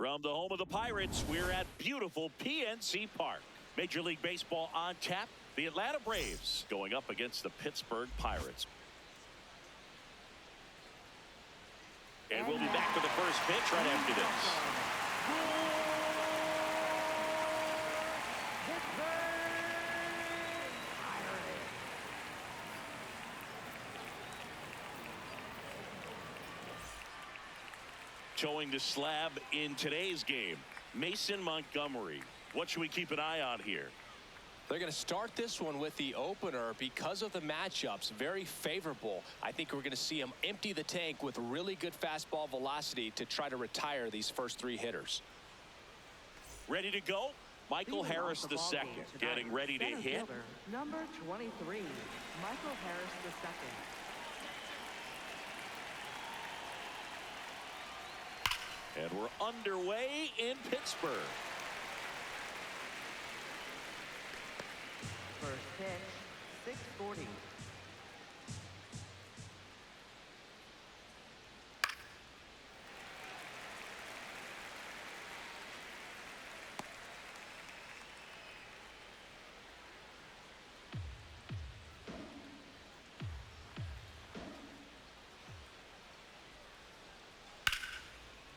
From the home of the Pirates, we're at beautiful PNC Park. Major League Baseball on tap. The Atlanta Braves going up against the Pittsburgh Pirates. And we'll be back for the first pitch right after this. Showing the slab in today's game, Mason Montgomery. What should we keep an eye on here? They're going to start this one with the opener because of the matchups. Very favorable. I think we're going to see him empty the tank with really good fastball velocity to try to retire these first three hitters. Ready to go? Michael Harris II getting ready to hit. Number 23, Michael Harris II. And we're underway in Pittsburgh. First pitch, 640.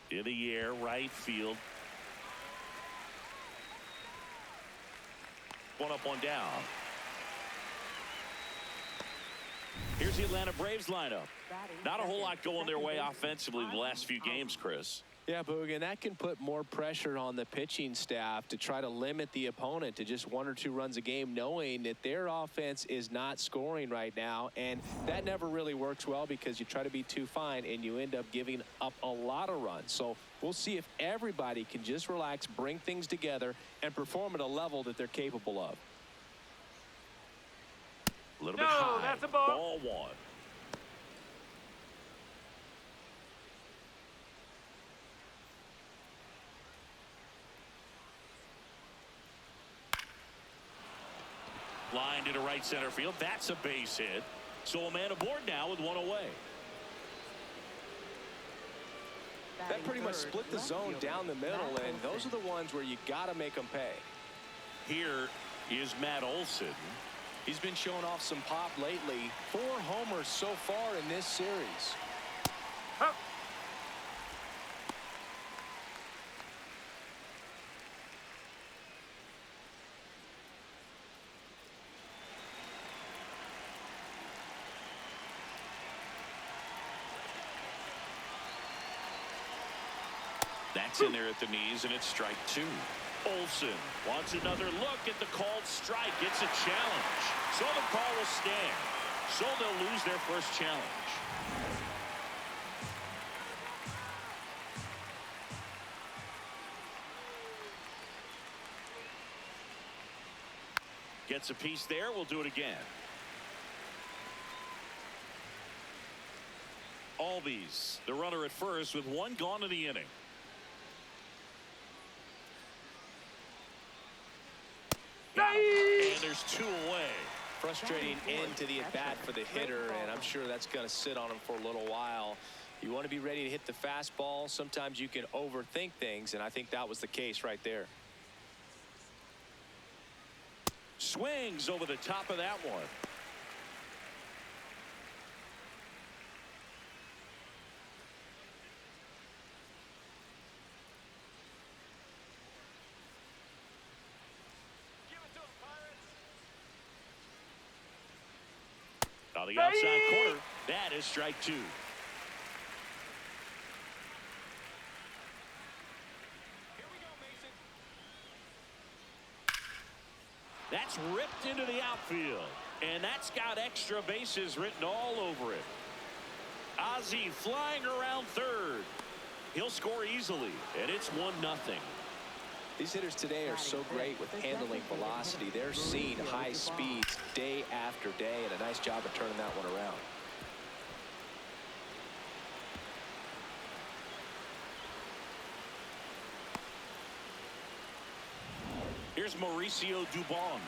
In the air, right field. One up, one down. Here's the Atlanta Braves lineup. Not a whole lot going their way offensively the last few games, Chris. Yeah, Boog, and that can put more pressure on the pitching staff to try to limit the opponent to just 1 or 2 runs a game, knowing that their offense is not scoring right now. And that never really works well because you try to be too fine and you end up giving up a lot of runs. So we'll see if everybody can just relax, bring things together, and perform at a level that they're capable of. A little bit high. That's a ball. Ball one. Line to right center field. That's a base hit. So a man aboard now with one away. That pretty much split the zone down the middle, and those are the ones where you got to make them pay. Here is Matt Olson. He's been showing off some pop lately. 4 homers so far in this series. That's in there at the knees, and it's strike 2. Olson wants another look at the called strike. It's a challenge. So the call will stand. So they'll lose their first challenge. Gets a piece there. We'll do it again. Albies, the runner at first with 1 gone in the inning. And there's 2 away. Frustrating end to the at-bat for the hitter, and I'm sure that's going to sit on him for a little while. You want to be ready to hit the fastball. Sometimes you can overthink things, and I think that was the case right there. Swings over the top of that one. On the outside corner, that is strike 2. That's ripped into the outfield, and that's got extra bases written all over it. Ozzie flying around third. He'll score easily, and it's 1-0. These hitters today are so great with handling velocity. They're seeing high speeds day after day, and a nice job of turning that one around. Here's Mauricio Dubon.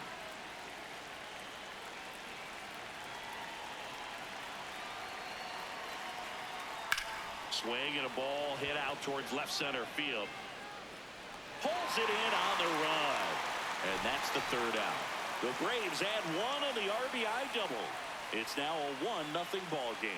Swing and a ball hit out towards left center field. Pulls it in on the run. And that's the third out. The Braves add one on the RBI double. It's now a 1-0 ball game.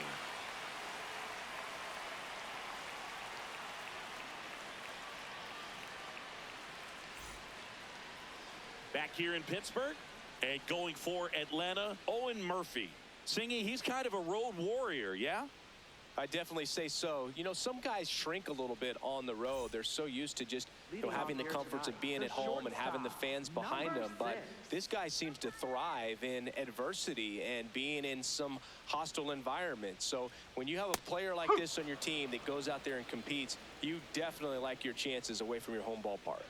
Back here in Pittsburgh, and going for Atlanta, Owen Murphy. Singy, he's kind of a road warrior, yeah? I definitely say so. You know, some guys shrink a little bit on the road. They're so used to just having the comforts of being at home and having the fans behind them. But this guy seems to thrive in adversity and being in some hostile environment. So when you have a player like this on your team that goes out there and competes, you definitely like your chances away from your home ballpark.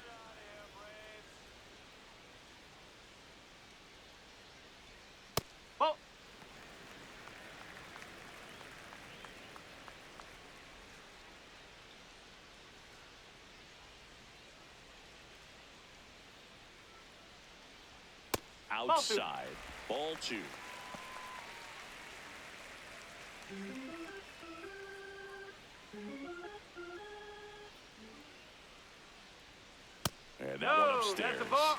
Outside, ball 2. And that one upstairs. That's a ball.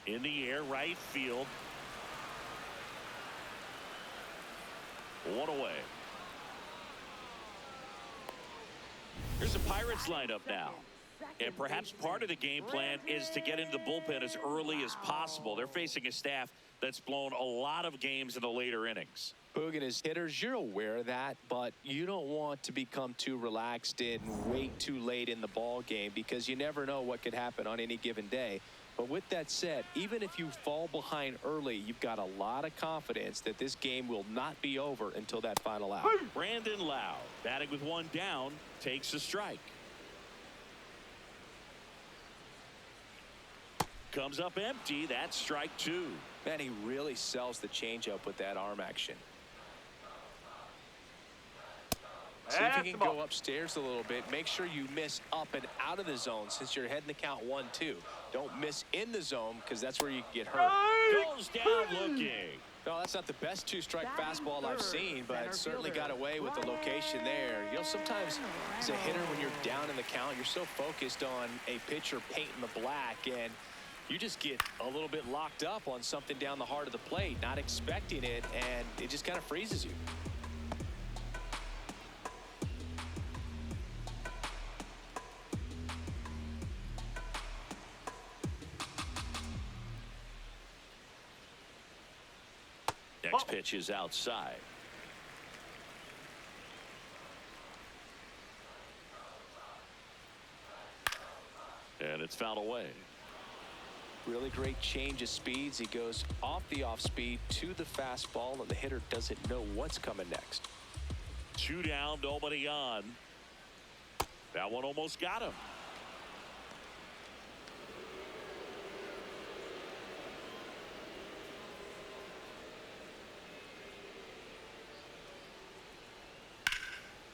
In the air, right field. One away. Here's the Pirates lineup now. And perhaps part of the game plan is to get into the bullpen as early as possible. They're facing a staff that's blown a lot of games in the later innings. Boog and his hitters, you're aware of that, but you don't want to become too relaxed and wait too late in the ball game because you never know what could happen on any given day. But with that said, even if you fall behind early, you've got a lot of confidence that this game will not be over until that final out. Brandon Lowe, batting with one down, takes a strike. Comes up empty. That's strike 2. Man, he really sells the changeup with that arm action. See if you can go upstairs a little bit. Make sure you miss up and out of the zone since you're heading the count 1-2. Don't miss in the zone because that's where you can get hurt. Goes down looking. No, that's not the best two-strike fastball I've seen, but certainly got away with the location there. You know, sometimes as a hitter, when you're down in the count, you're so focused on a pitcher painting the black, and you just get a little bit locked up on something down the heart of the plate, not expecting it, and it just kind of freezes you. Next pitch is outside. And it's fouled away. Really great change of speeds. He goes off the off speed to the fastball, and the hitter doesn't know what's coming next. 2 down, nobody on. That one almost got him.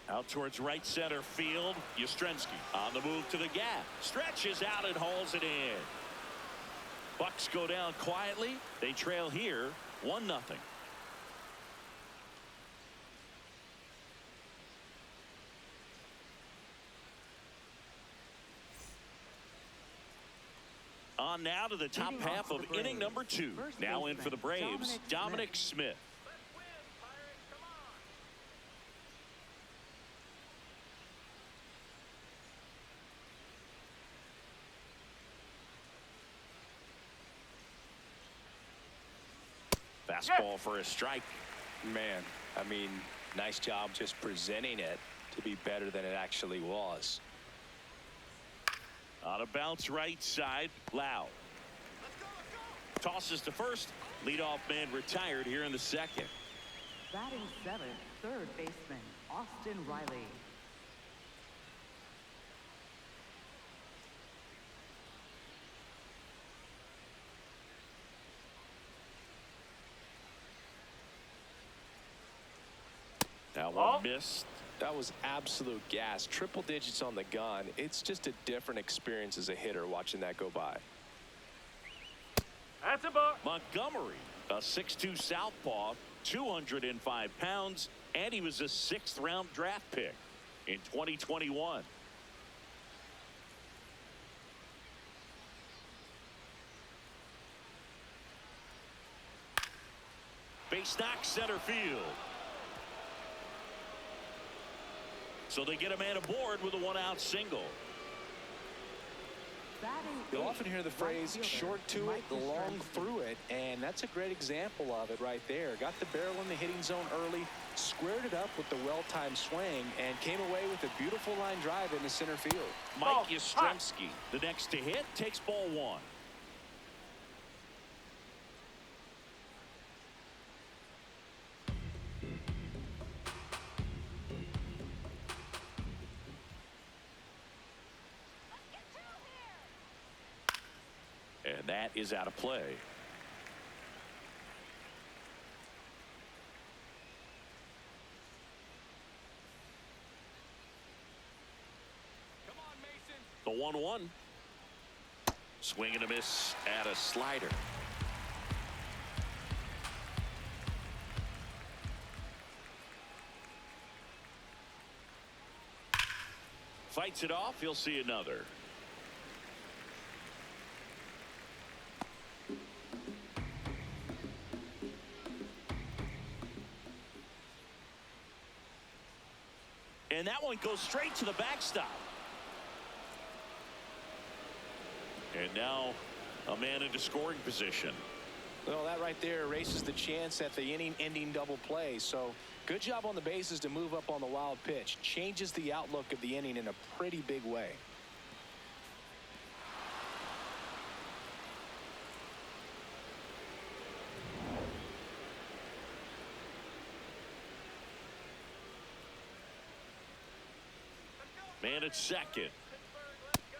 Out towards right center field. Yastrzemski on the move to the gap. Stretches out and hauls it in. Bucks go down quietly. They trail here 1-0. On now to the top half of inning number 2. Now in for the Braves, Dominic Smith. Fastball for a strike. Man, I mean, nice job just presenting it to be better than it actually was. On a bounce right side, Lowe. Tosses to first. Leadoff man retired here in the second. Batting 7th, third baseman, Austin Riley. That one missed. That was absolute gas. Triple digits on the gun. It's just a different experience as a hitter watching that go by. That's a ball. Montgomery, a 6'2 southpaw, 205 pounds, and he was a 6th-round draft pick in 2021. Base knock center field. So they get a man aboard with a 1-out single. You'll often hear the phrase short to it, long through it, and that's a great example of it right there. Got the barrel in the hitting zone early, squared it up with the well-timed swing, and came away with a beautiful line drive into center field. Mike Yastrzemski, the next to hit, takes ball 1. And that is out of play. Come on, Mason. The 1-1. Swing and a miss at a slider. Fights it off. He'll see another. And that one goes straight to the backstop. And now a man into scoring position. Well, that right there erases the chance at the inning-ending double play. So good job on the bases to move up on the wild pitch. Changes the outlook of the inning in a pretty big way. Man at second.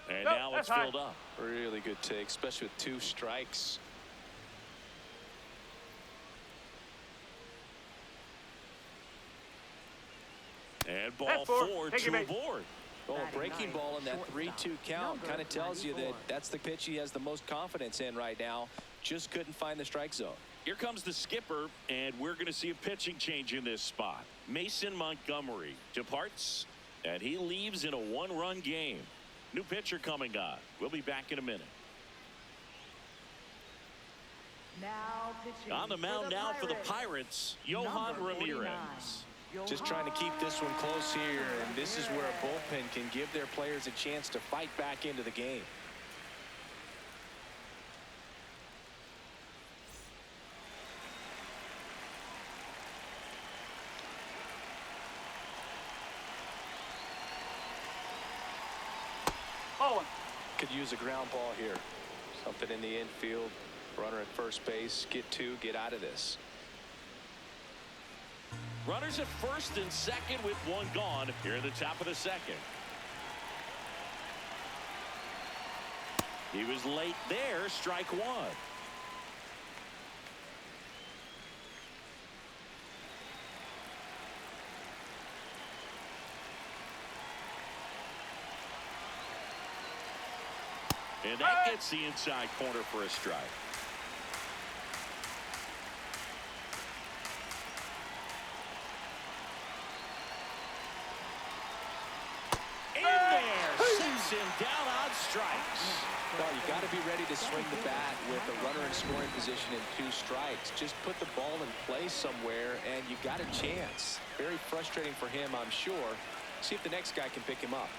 And now it's filled up. Really good take, especially with 2 strikes. And ball 4, 2 aboard. Well, a breaking ball in that 3-2 count kind of tells you that that's the pitch he has the most confidence in right now. Just couldn't find the strike zone. Here comes the skipper, and we're going to see a pitching change in this spot. Mason Montgomery departs, and he leaves in a 1-run game. New pitcher coming on. We'll be back in a minute. Now pitching On the mound now for the Pirates, Johan Ramirez. Just trying to keep this one close here, and this is where a bullpen can give their players a chance to fight back into the game. Could use a ground ball here. Something in the infield. Runner at first base. Get 2. Get out of this. Runners at first and second with 1 gone here in the top of the second. He was late there. Strike 1. And that gets the inside corner for a strike. In there, sits him down on strikes. Well, you got to be ready to swing the bat with a runner in scoring position and 2 strikes. Just put the ball in place somewhere, and you got a chance. Very frustrating for him, I'm sure. See if the next guy can pick him up.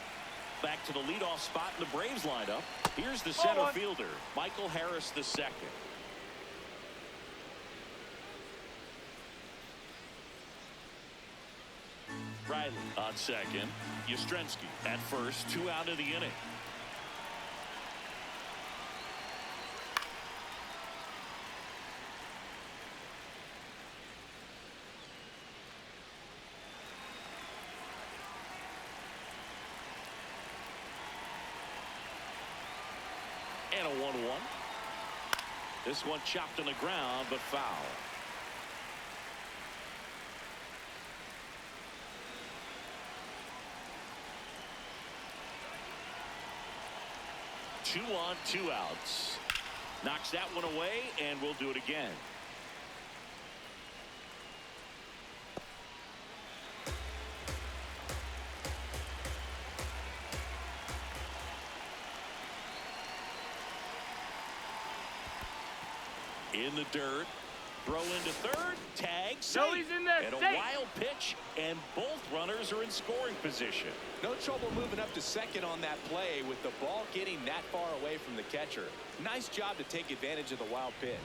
Back to the leadoff spot in the Braves lineup. Here's the center fielder, Michael Harris II. Riley on second. Yastrzemski at first. 2 out of the inning. And a 1-1. This one chopped on the ground, but foul. Two on, 2 outs. Knocks that one away, and we'll do it again. In the dirt. Throw into third. Tag. No, Safe. he's in there. And a Safe. wild pitch. And both runners are in scoring position. No trouble moving up to second on that play with the ball getting that far away from the catcher. Nice job to take advantage of the wild pitch.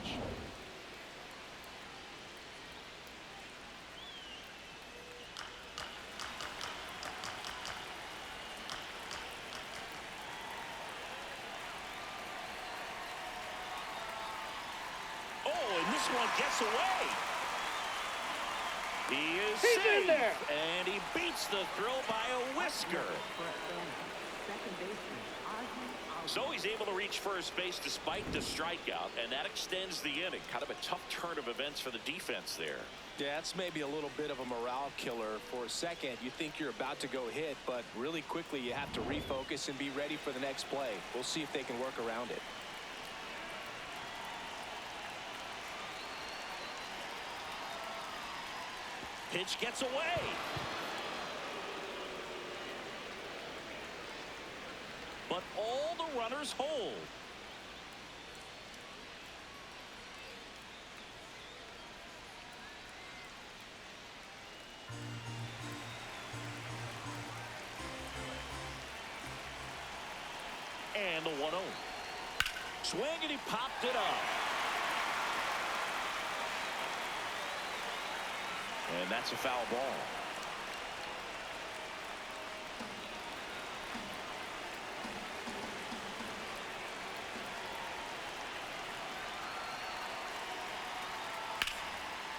And this one gets away. He is He's safe. in there. And he beats the throw by a whisker. Second baseman, Ozzie. So he's able to reach first base despite the strikeout, and that extends the inning. Kind of a tough turn of events for the defense there. Yeah, that's maybe a little bit of a morale killer. For a second, you think you're about to go hit, but really quickly you have to refocus and be ready for the next play. We'll see if they can work around it. Pitch gets away. But all the runners hold. And the 1-0. Swing, and he popped it up. And that's a foul ball.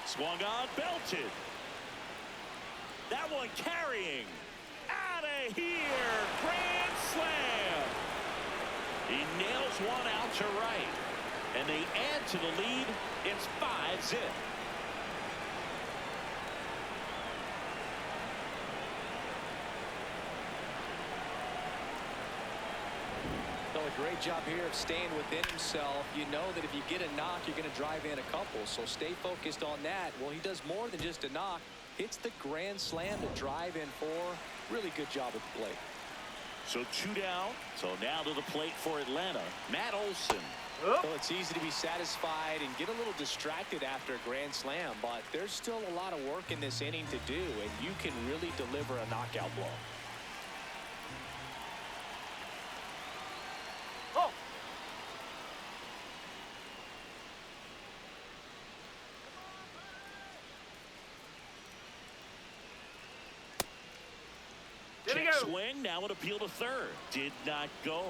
Swung on, belted. That one carrying. Out of here. Grand slam. He nails one out to right. And they add to the lead. It's 5-0. A great job here of staying within himself. You know that if you get a knock, you're going to drive in a couple. So stay focused on that. Well, he does more than just a knock. Hits the grand slam to drive in 4. Really good job at the plate. So 2 down. So now to the plate for Atlanta, Matt Olson. Well, it's easy to be satisfied and get a little distracted after a grand slam, but there's still a lot of work in this inning to do, and you can really deliver a knockout blow. Oh. Check swing, now an appeal to third. Did not go.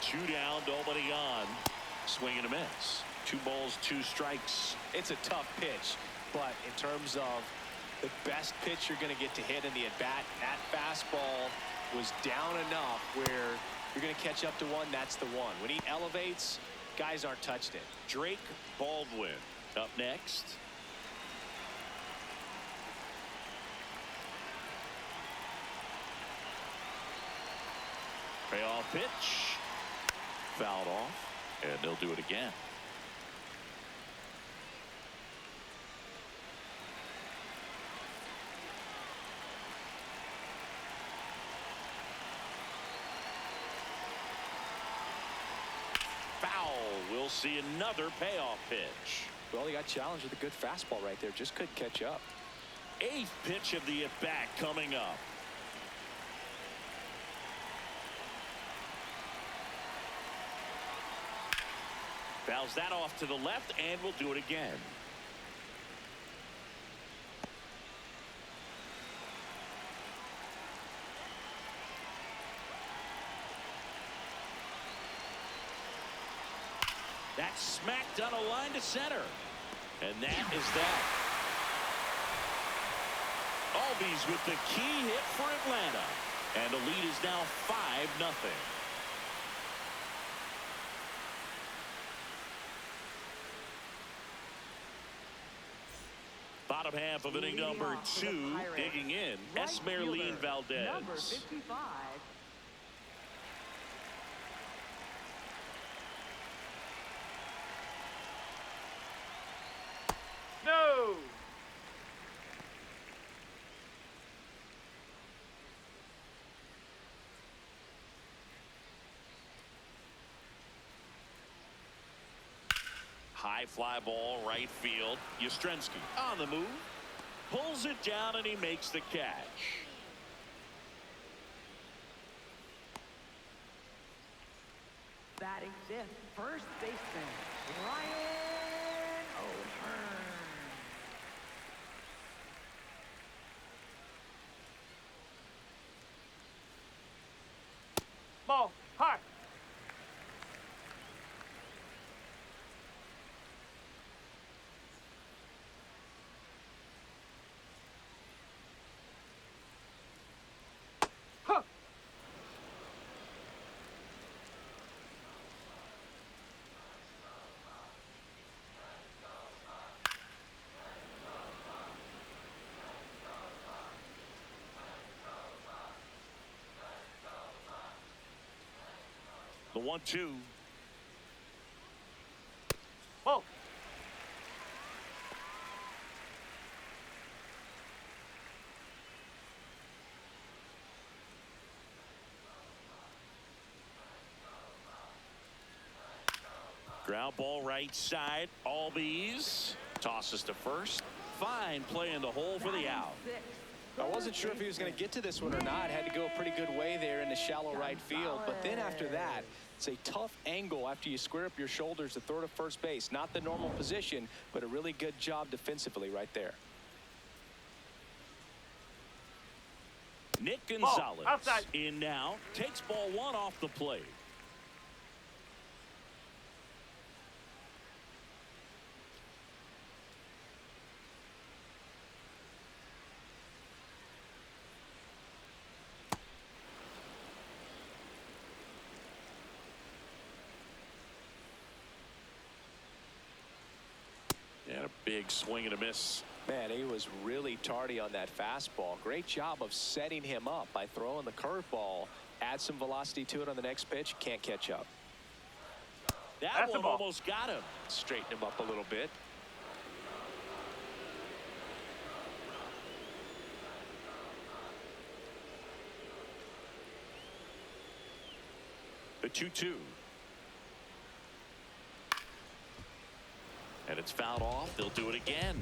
Two down, nobody on. Swing and a miss. 2 balls, 2 strikes. It's a tough pitch, but in terms of the best pitch you're going to get to hit in the at-bat, that fastball was down enough where you're going to catch up to one. That's the one. When he elevates, guys aren't touched it. Drake Baldwin up next. Payoff pitch. Fouled off, and they'll do it again. Foul. We'll see another payoff pitch. Well, he got challenged with a good fastball right there. Just couldn't catch up. 8th pitch of the at-bat coming up. Fouls that off to the left, and we'll do it again. That's smacked on a line to center. And that is that. Albies with the key hit for Atlanta. And the lead is now 5-0. Bottom half of inning number 2, digging in, Esmeralyn Valdez. Number 55. No. High fly ball right field. Yastrzemski on the move. Pulls it down and he makes the catch. Batting fifth, first baseman, Ryan O'Hearn. Ball. High. Huh. The 1-2. Ball. Ground ball right side. Albies tosses to first. Fine play in the hole for the out. I wasn't sure if he was going to get to this one or not. Had to go a pretty good way there in the shallow right field. But then after that, it's a tough angle after you square up your shoulders to throw to first base. Not the normal position, but a really good job defensively right there. Nick Gonzalez outside. in now. Takes ball one off the plate. And a big swing and a miss. Man, he was really tardy on that fastball. Great job of setting him up by throwing the curveball. Add some velocity to it on the next pitch. Can't catch up. That one almost got him. Straighten him up a little bit. The 2-2. And it's fouled off. They'll do it again.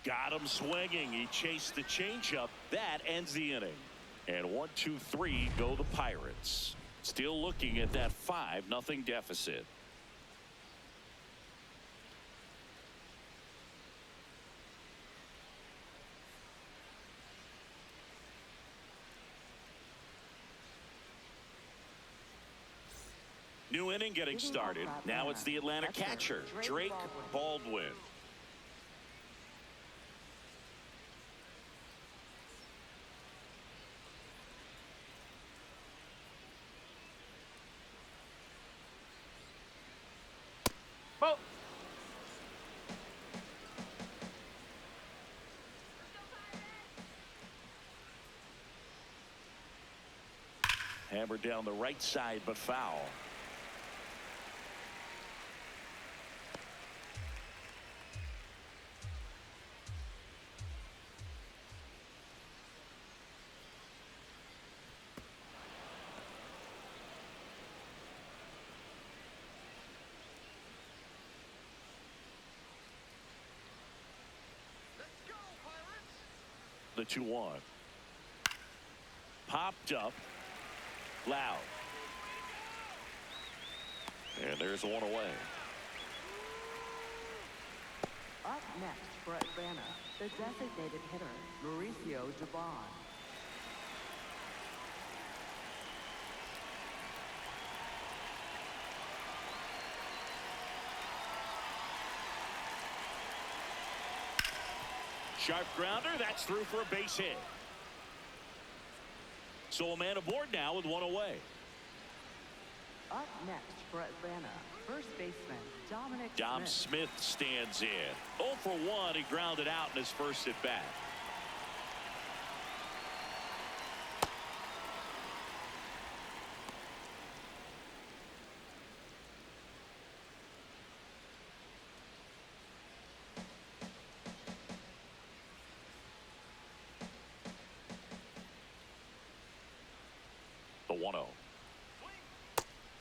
Got him swinging. He chased the changeup. That ends the inning. And 1-2-3 go the Pirates. Still looking at that 5-0 deficit. New inning getting started. Now it's the Atlanta catcher, Drake Baldwin. Ball. Hammered down the right side, but foul. The 2-1. Popped up. Loud. And there's one away. Up next for Atlanta, the designated hitter, Mauricio Dubon. Sharp grounder. That's through for a base hit. So a man aboard now with one away. Up next for Atlanta, first baseman, Dom Smith stands in. 0 for 1. He grounded out in his first at bat. 1-0.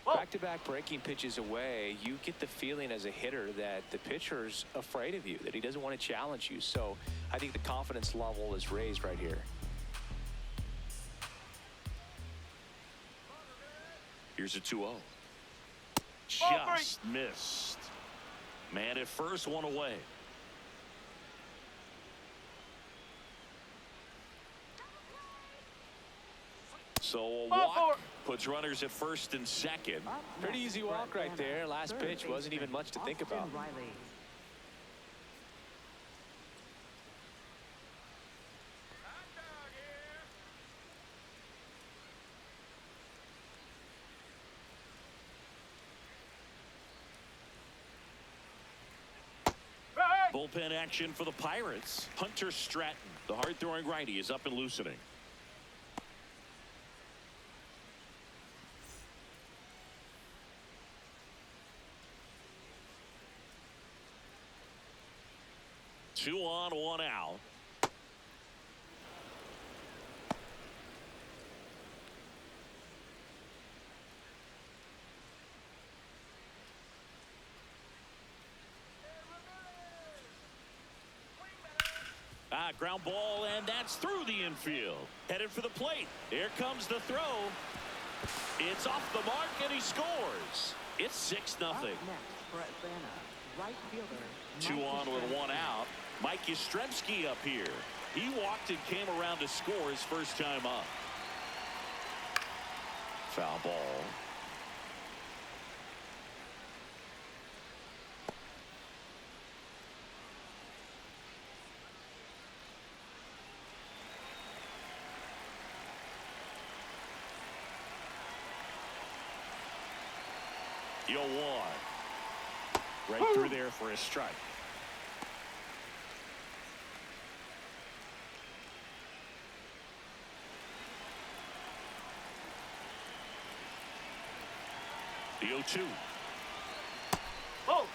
Back-to-back breaking pitches away, you get the feeling as a hitter that the pitcher's afraid of you, that he doesn't want to challenge you. So I think the confidence level is raised right here. Here's a 2-0. Just missed. Man at first, one away. So a walk puts runners at first and second. Pretty easy walk right there. Last pitch wasn't even much to think about. Bullpen action for the Pirates. Hunter Stratton, the hard-throwing righty, is up and loosening. Two on, one out. Ground ball, and that's through the infield. Headed for the plate. Here comes the throw. It's off the mark, and he scores. It's 6-0. Up next for Atlanta, right fielder. Two on with one out. Mike Yastrzemski up here. He walked and came around to score his first time up. Foul ball. Yo, one. Right through there for a strike. The 0-2. Oh!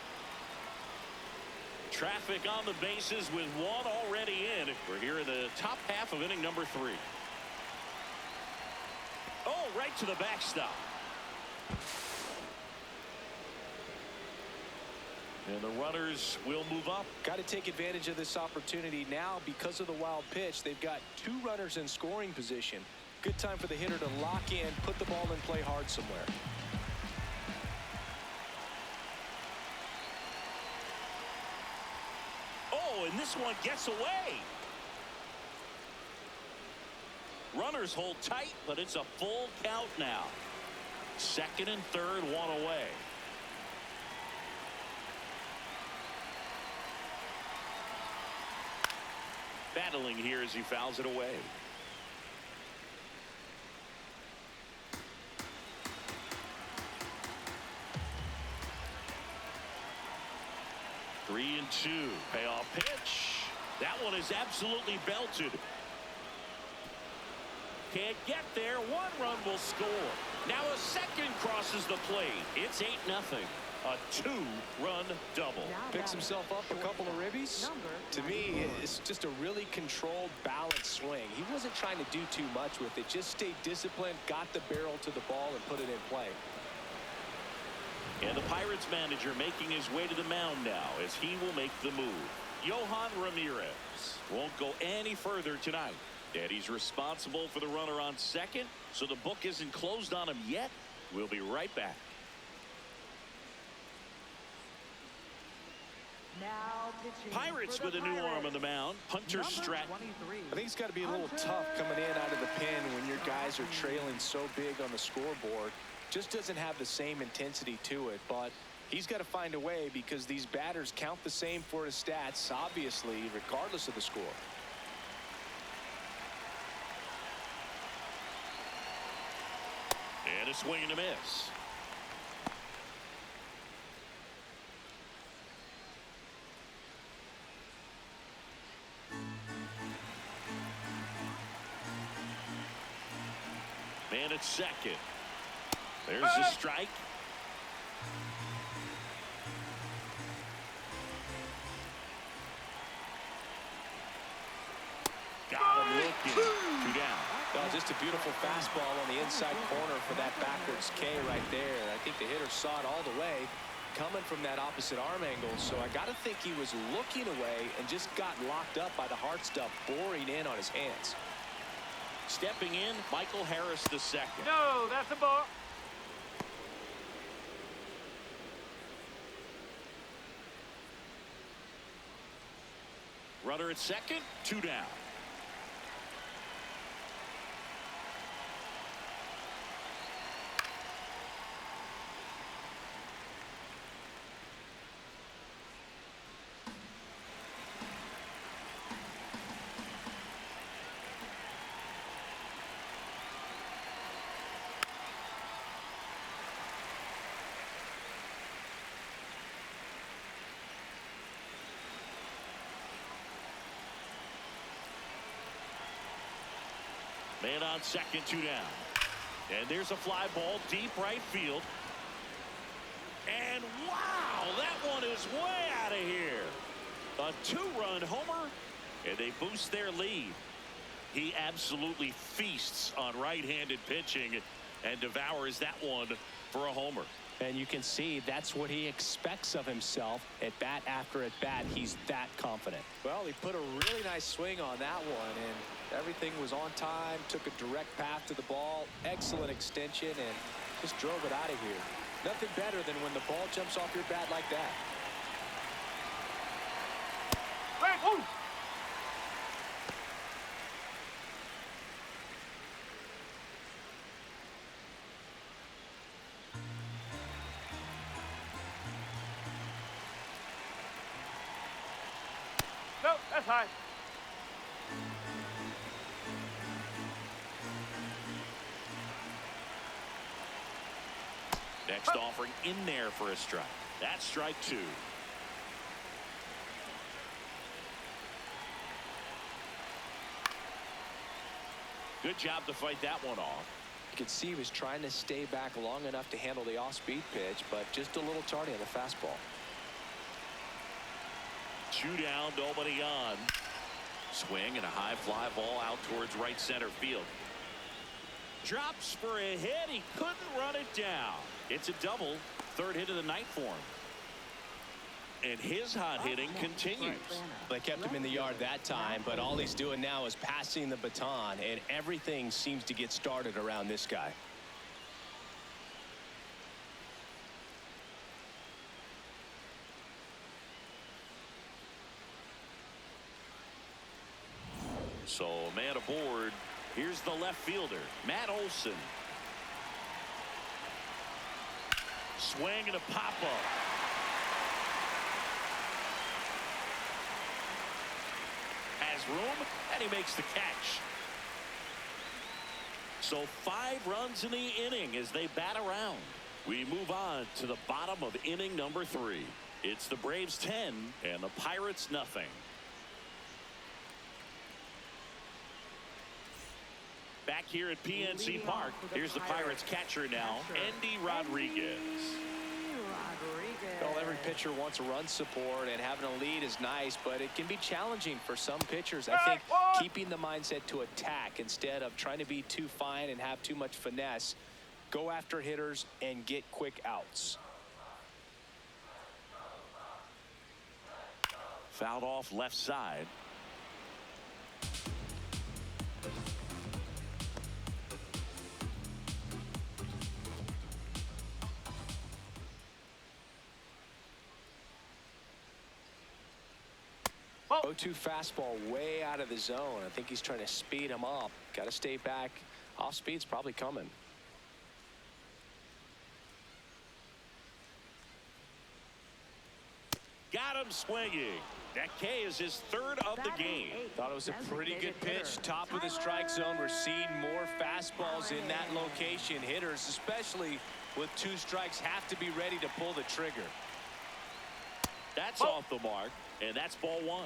Traffic on the bases with one already in. We're here in the top half of inning number 3. Oh, right to the backstop. And the runners will move up. Got to take advantage of this opportunity now because of the wild pitch. They've got 2 runners in scoring position. Good time for the hitter to lock in, put the ball in play hard somewhere. Oh, and this one gets away. Runners hold tight, but it's a full count now. Second and third, one away. Battling here as he fouls it away. Three and 2. Payoff pitch. That one is absolutely belted. Can't get there. One run will score. Now a second crosses the plate. It's 8-0. A 2-run double. Picks himself up a couple of ribbies. To me, it's just a really controlled, balanced swing. He wasn't trying to do too much with it. Just stayed disciplined, got the barrel to the ball, and put it in play. And the Pirates manager making his way to the mound now as he will make the move. Yohan Ramirez won't go any further tonight. And he's responsible for the runner on second, so the book isn't closed on him yet. We'll be right back. Pirates with a new arm on the mound. Hunter Stratton. I think it's got to be a little tough coming in out of the pen when your guys are trailing so big on the scoreboard. Just doesn't have the same intensity to it, but he's got to find a way because these batters count the same for his stats, obviously, regardless of the score. And a swing and a miss. Man at second. There's a strike. Got him looking. 2 down. Oh, just a beautiful fastball on the inside corner for that backwards K right there. I think the hitter saw it all the way coming from that opposite arm angle. So I got to think he was looking away and just got locked up by the hard stuff boring in on his hands. Stepping in, Michael Harris the second. No, that's a ball. Runner at second, 2 down. Man on second, 2 down. And there's a fly ball deep right field. And wow, that one is way out of here. A 2-run homer, and they boost their lead. He absolutely feasts on right-handed pitching and devours that one for a homer. And you can see that's what he expects of himself at bat after at bat. He's that confident. Well, he put a really nice swing on that one, and everything was on time, took a direct path to the ball, excellent extension, and just drove it out of here. Nothing better than when the ball jumps off your bat like that. Right, woo! No, that's high. Next offering in there for a strike. That's strike 2. Good job to fight that one off. You could see he was trying to stay back long enough to handle the off-speed pitch, but just a little tardy on the fastball. 2 down, nobody on. Swing and a high fly ball out towards right center field. Drops for a hit. He couldn't run it down. It's a double. 3rd hit of the night for him. And his hot hitting continues. They kept him in the yard that time, but all he's doing now is passing the baton, and everything seems to get started around this guy. So man aboard. Here's the left fielder, Matt Olson. Swing and a pop-up. Has room, and he makes the catch. So 5 runs in the inning as they bat around. We move on to the bottom of inning number 3. It's the Braves 10 and the Pirates nothing. Back here at PNC Park, here's the Pirates catcher now, Andy Rodriguez. Well, every pitcher wants a run support, and having a lead is nice, but it can be challenging for some pitchers. I think keeping the mindset to attack instead of trying to be too fine and have too much finesse. Go after hitters and get quick outs. Fouled off left side. Oh. 0-2 fastball way out of the zone. I think he's trying to speed him up. Got to stay back. Off speed's probably coming. Got him swinging. That K is his 3rd of the game. Thought it was a pretty good pitch. Top of the strike zone. We're seeing more fastballs in that location. Hitters, especially with 2 strikes, have to be ready to pull the trigger. That's off the mark, and that's ball 1.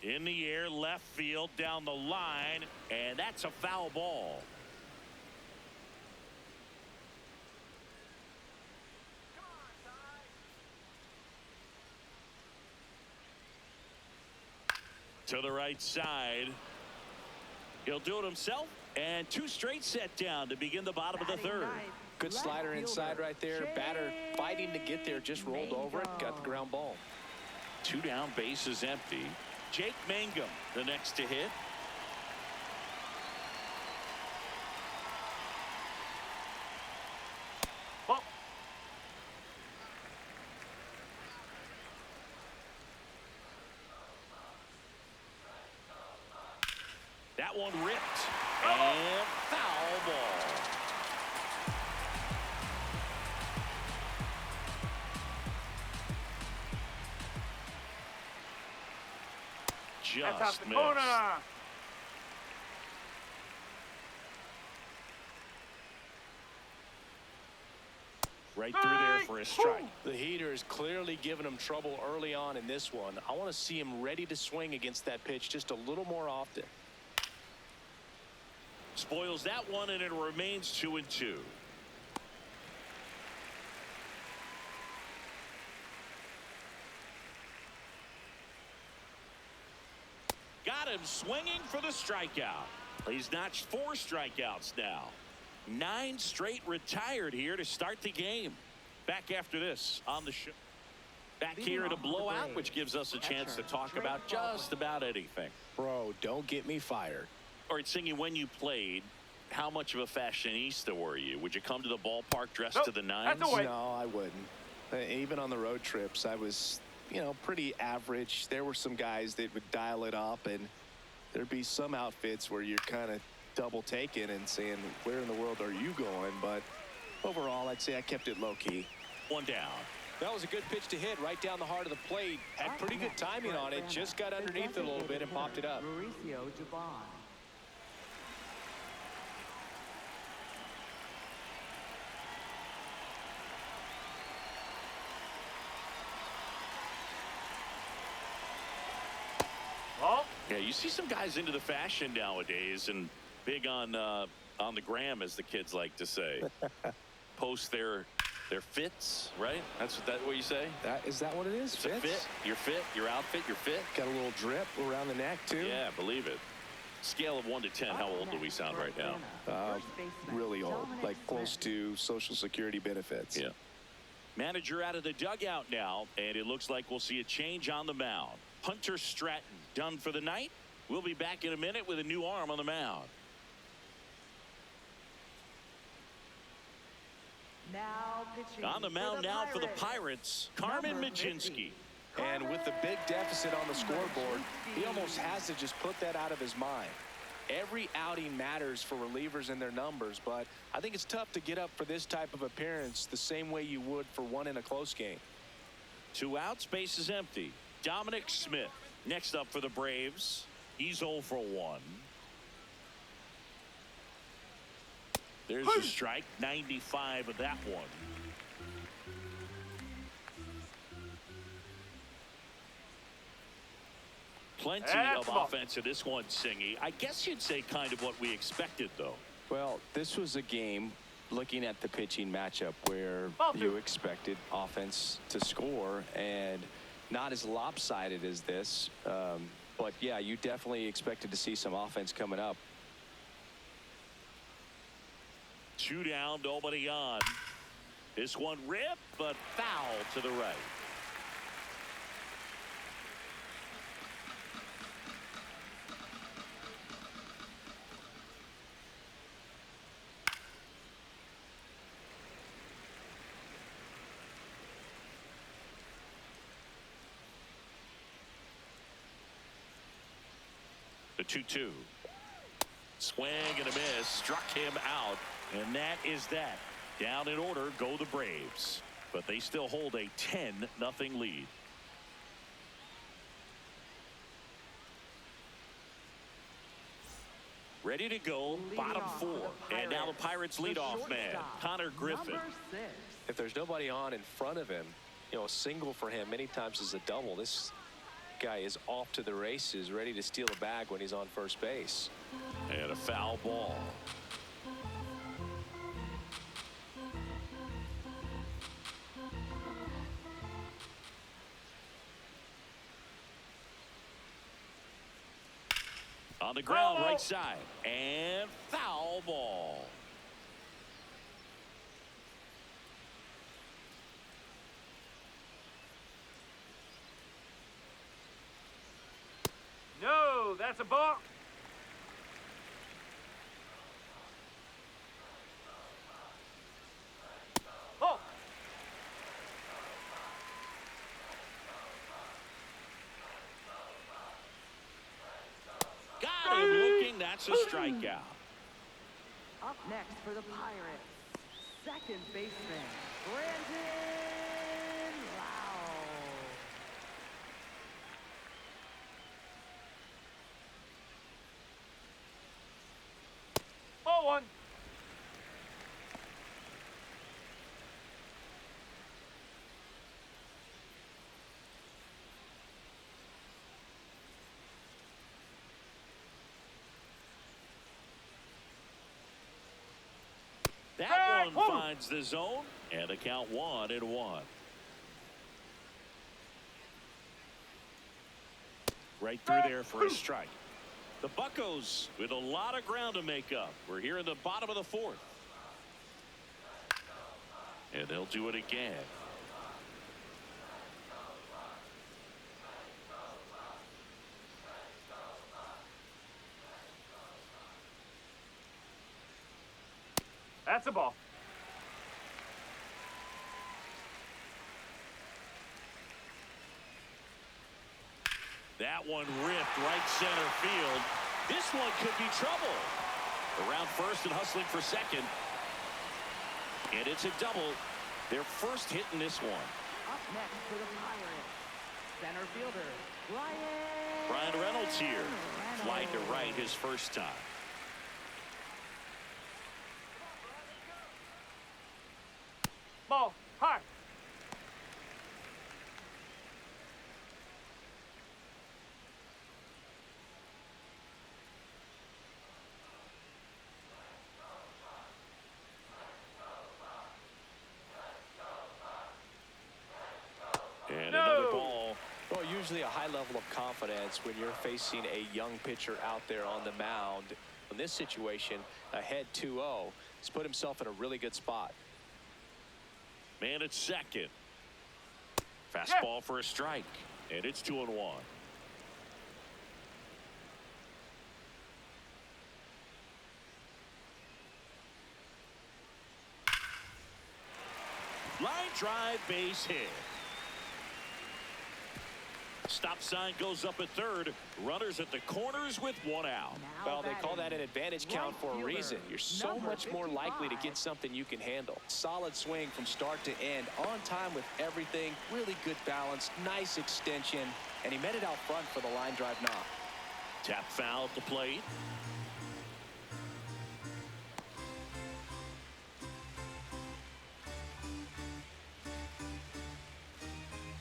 In the air, left field, down the line, and that's a foul ball. To the right side. He'll do it himself, and 2 straight set down to begin the bottom of the third. Good slider inside right there. Batter fighting to get there, just rolled over it, got the ground ball. 2 down, bases empty. Jake Mangum, the next to hit. Ball. That one ripped. And foul ball. That's out Just the missed. corner. Right through there for a strike. The heater is clearly giving him trouble early on in this one. I want to see him ready to swing against that pitch just a little more often. Spoils that one, and it remains 2-2. Got him swinging for the strikeout. He's notched 4 strikeouts now. 9 straight retired here to start the game. Back after this on the show. Back here at a blowout, which gives us a chance to talk about just about anything. Bro, don't get me fired. All right, Singy, when you played, how much of a fashionista were you? Would you come to the ballpark dressed to the nines? that's away. No, I wouldn't. Even on the road trips, I was, pretty average. There were some guys that would dial it up, and there'd be some outfits where you're kind of double taking and saying, where in the world are you going? But overall, I'd say I kept it low key. 1 down. That was a good pitch to hit right down the heart of the plate. Had pretty good timing on it. Just got underneath it a little bit and popped it up. Mauricio Jabon. Ball. Yeah, you see some guys into the fashion nowadays, and big on the gram, as the kids like to say. Post their fits, right? That's what you say? Is that what it is? It's a fit, your fit, your outfit, your fit. Got a little drip around the neck, too. Yeah, believe it. Scale of 1 to 10, how old do we sound right now? Really old, like close to Social Security benefits. Yeah. Manager out of the dugout now, and it looks like we'll see a change on the mound. Hunter Stratton done for the night. We'll be back in a minute with a new arm on the mound. Now pitching On the mound now for the Pirates, Carmen Number Mlodzinski. 50. And with the big deficit on the scoreboard, he almost has to just put that out of his mind. Every outing matters for relievers and their numbers, but I think it's tough to get up for this type of appearance the same way you would for one in a close game. 2 outs, base is empty. Dominic Smith next up for the Braves. He's 0 for 1. There's a strike, 95 of that one. Plenty of offense in this one, Singy. I guess you'd say kind of what we expected, though. Well, this was a game, looking at the pitching matchup, where you expected offense to score, and not as lopsided as this. But, yeah, you definitely expected to see some offense coming up. 2 down, nobody on. This one ripped, but foul to the right. The 2-2. Swing and a miss. Struck him out. And that is that. Down in order go the Braves. But they still hold a 10-0 lead. Ready to go, bottom 4. And now the Pirates leadoff man, Connor Griffin. Number 6. If there's nobody on in front of him, a single for him many times is a double. This guy is off to the races, ready to steal a bag when he's on first base. And a foul ball. On the ground, right side, and foul ball. No, that's a ball. Oh. Got him looking. That's a strikeout. Up next for the Pirates, second baseman, Brandon Lau. Oh, one. That one finds the zone, and the count 1-1. Right through there for a strike. The Buccos with a lot of ground to make up. We're here in the bottom of the fourth. And they'll do it again. That's a ball. That one ripped right center field. This one could be trouble. Around first and hustling for second. And it's a double. Their first hit in this one. Up next for the Pirates, center fielder, Brian Reynolds here. Flying to right his first time. Ball. High. And another ball. Well, usually a high level of confidence when you're facing a young pitcher out there on the mound. In this situation, ahead 2-0, he's put himself in a really good spot. Man at second. Fastball for a strike. And it's 2-1. Line drive, base hit. Stop sign goes up at third. Runners at the corners with one out. Well, they call that an advantage count for a reason. You're so much more likely to get something you can handle. Solid swing from start to end. On time with everything. Really good balance. Nice extension. And he met it out front for the line drive knock. Tap foul at the plate.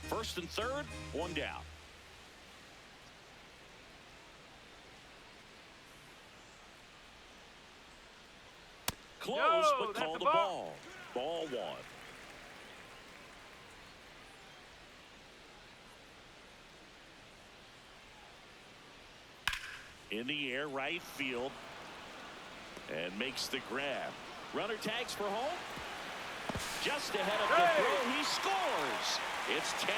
First and third, one down. Close, No, but that's called a a ball. Ball one. In the air, right field. And makes the grab. Runner tags for home. Just ahead of the throw, he scores. It's 10-1.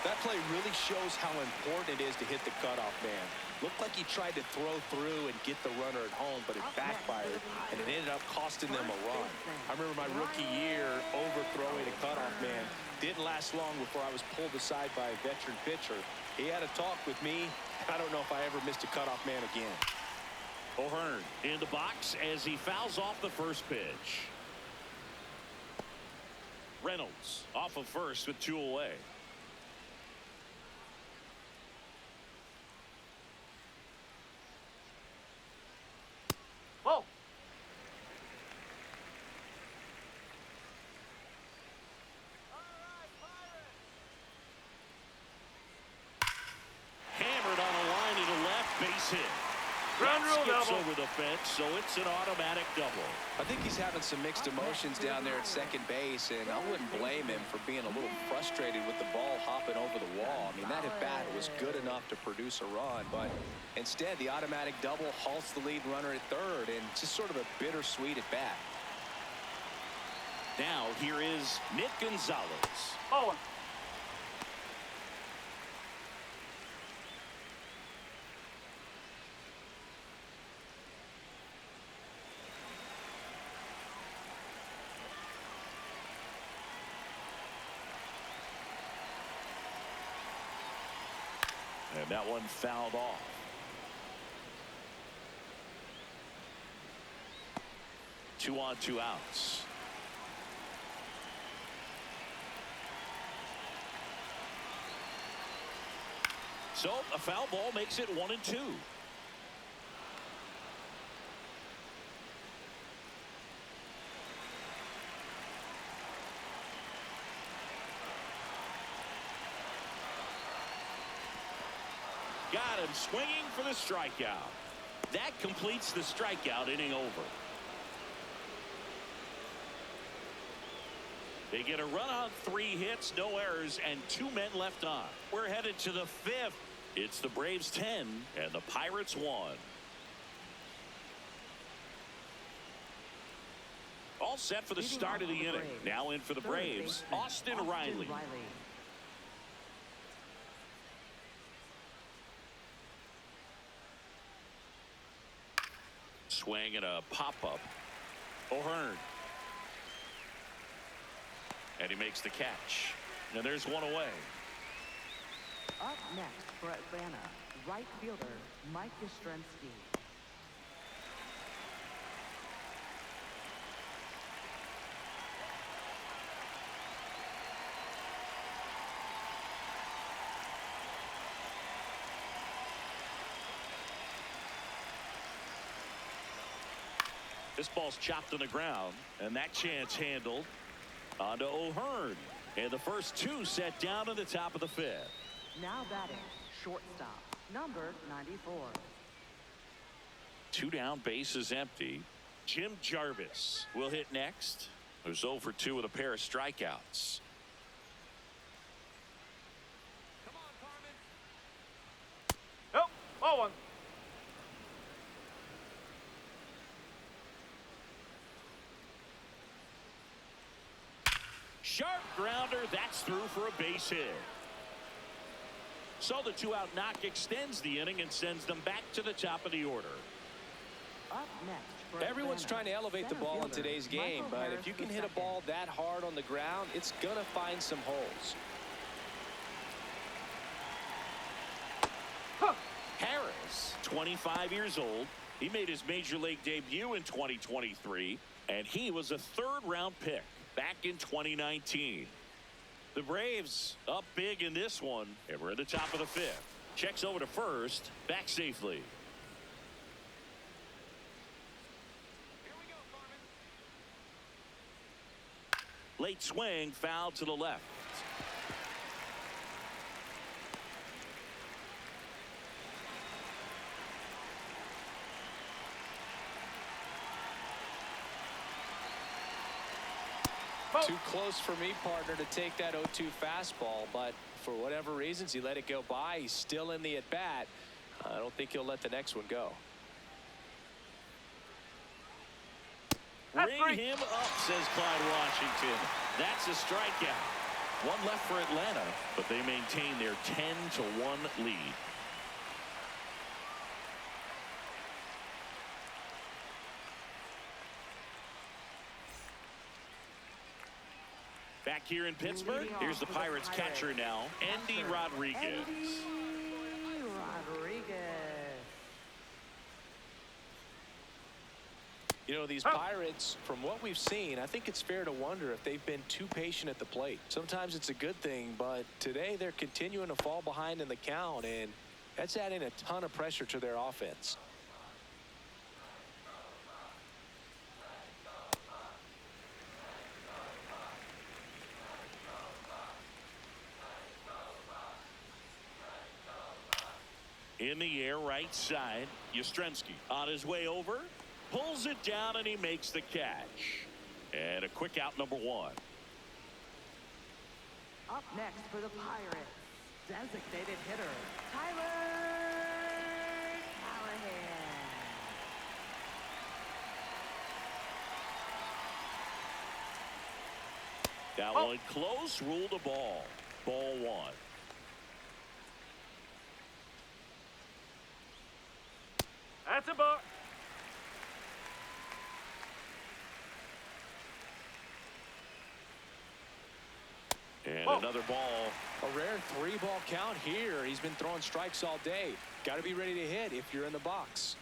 That play really shows how important it is to hit the cutoff man. Looked like he tried to throw through and get the runner at home, but it backfired, and it ended up costing them a run. I remember my rookie year overthrowing a cutoff man. Didn't last long before I was pulled aside by a veteran pitcher. He had a talk with me. I don't know if I ever missed a cutoff man again. O'Hearn in the box as he fouls off the first pitch. Reynolds off of first with 2 away. Whoa. skips over the fence, so it's an automatic double. I think he's having some mixed emotions down there at second base, and I wouldn't blame him for being a little frustrated with the ball hopping over the wall. I mean, that at-bat was good enough to produce a run, but instead the automatic double halts the lead runner at third, and just sort of a bittersweet at-bat. Now here is Nick Gonzalez. Oh. And that one fouled off. Two on, two outs. So a foul ball makes it 1-2. Got him swinging for the strikeout. That completes the strikeout inning over. They get a run on 3 hits, no errors, and 2 men left on. We're headed to the 5th. It's the Braves 10 and the Pirates 1. All set for the start of the inning. Now in for the Braves, Austin Riley. Swing and a pop-up. O'Hearn. And he makes the catch. And there's one away. Up next for Atlanta, right fielder Mike Yastrzemski. This ball's chopped on the ground, and that chance handled. On to O'Hearn, and the first 2 set down to the top of the 5th. Now batting, shortstop, number 94. 2 down, bases empty. Jim Jarvis will hit next. Who's 0 for 2 with a pair of strikeouts. Come on, Carmen. Oh, 0-1. Sharp grounder, that's through for a base hit. So the 2-out knock extends the inning and sends them back to the top of the order. Up next for Everyone's Atlanta, trying to elevate the ball in center today's fielder game, Michael but Harris if you can the hit a second. ball that hard on the ground, it's gonna find some holes. Harris, 25 years old. He made his major league debut in 2023, and he was a 3rd-round pick back in 2019. The Braves up big in this one, and we're at the top of the 5th. Checks over to first, back safely. Here we go, Carmen. Late swing, foul to the left. Too close for me, partner, to take that 0-2 fastball, but for whatever reasons, he let it go by. He's still in the at-bat. I don't think he'll let the next one go. Ring him up, says Clyde Washington. That's a strikeout. 1 left for Atlanta, but they maintain their 10-1 lead. Back here in Pittsburgh, here's the Pirates catcher now, Andy Rodriguez. Andy Rodriguez. You know, these Pirates, from what we've seen, I think it's fair to wonder if they've been too patient at the plate. Sometimes it's a good thing, but today they're continuing to fall behind in the count, and that's adding a ton of pressure to their offense. In the air, right side. Yastrzemski on his way over. Pulls it down, and he makes the catch. And a quick out, number one. Up next for the Pirates, designated hitter, Tyler Callahan. That one close, ruled a ball. Ball one. That's a ball. And another ball. A rare 3-ball count here. He's been throwing strikes all day. Got to be ready to hit if you're in the box.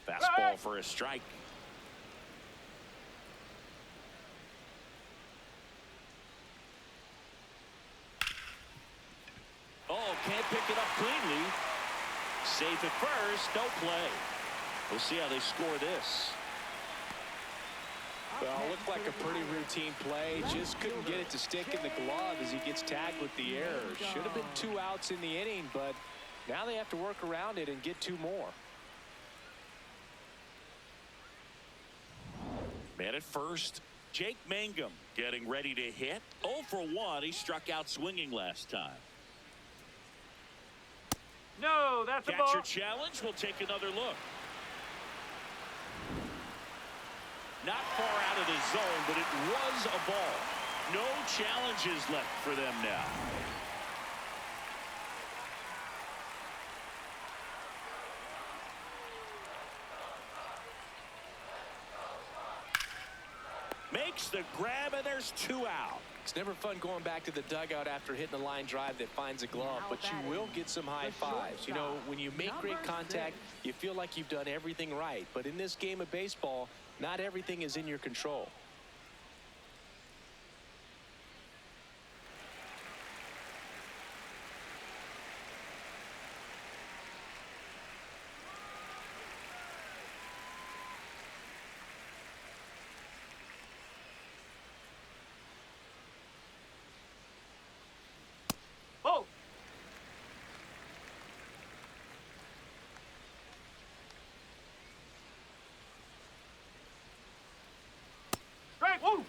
Fastball for a strike. Oh, can't pick it up cleanly. Safe at first, no play. We'll see how they score this. Well, looked like a pretty routine play. Just couldn't get it to stick in the glove as he gets tagged with the error. Should have been 2 outs in the inning, but now they have to work around it and get 2 more. Man at first, Jake Mangum getting ready to hit. 0 for 1. He struck out swinging last time. No, that's a ball. Catcher challenge. We'll take another look. Not far out of the zone, but it was a ball. No challenges left for them now. Makes the grab, and there's 2 out. It's never fun going back to the dugout after hitting a line drive that finds a glove, but you will get some high fives. You know, when you make great contact, you feel like you've done everything right. But in this game of baseball, not everything is in your control. Oh. Strike. Woo.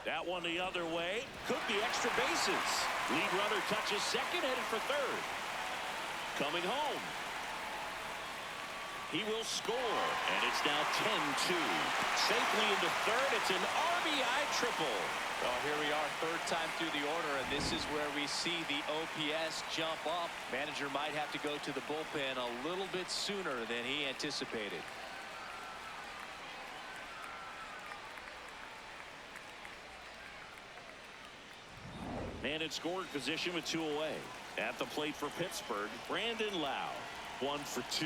That one the other way. Could be extra bases. Lead runner touches second, headed for third. Coming home. He will score, and it's now 10-2. Safely into third. It's an RBI triple. Well, here we are, 3rd time through the order, and this is where we see the OPS jump up. Manager might have to go to the bullpen a little bit sooner than he anticipated. Man in scoring position with 2 away. At the plate for Pittsburgh, Brandon Lau, 1 for 2.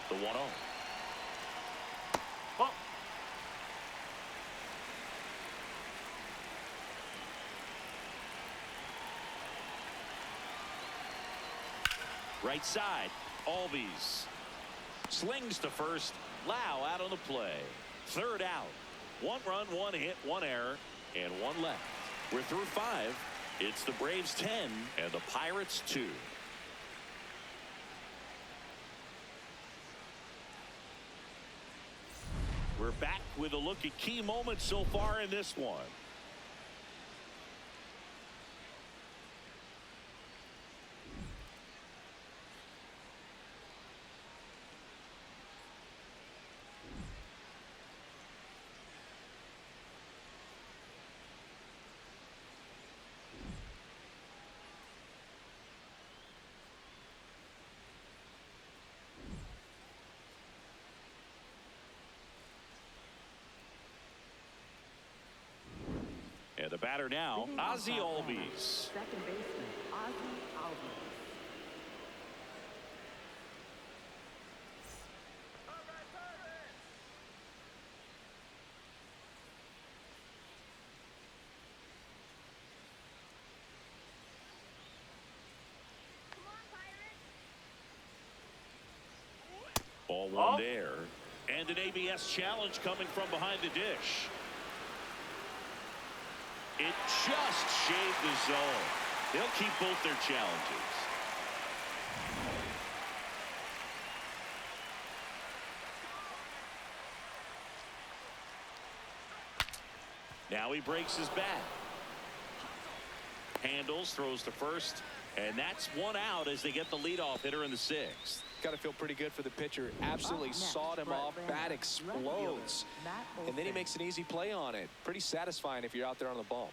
The 1-0. Oh. Right side, Albies. Slings to first. Lau out on the play. 3rd out. 1 run, 1 hit, 1 error, and 1 left. We're through 5. It's the Braves 10 and the Pirates 2. We're back with a look at key moments so far in this one. And the batter now, Ozzie Albies. Second baseman, Ozzie Albies. one there. And an ABS challenge coming from behind the dish. It just shaved the zone. They'll keep both their challenges. Now he breaks his bat. Handles, throws to first, and that's one out as they get the leadoff hitter in the sixth. Got to feel pretty good for the pitcher. Absolutely sawed him off. Bat explodes. And then he makes an easy play on it. Pretty satisfying if you're out there on the ball.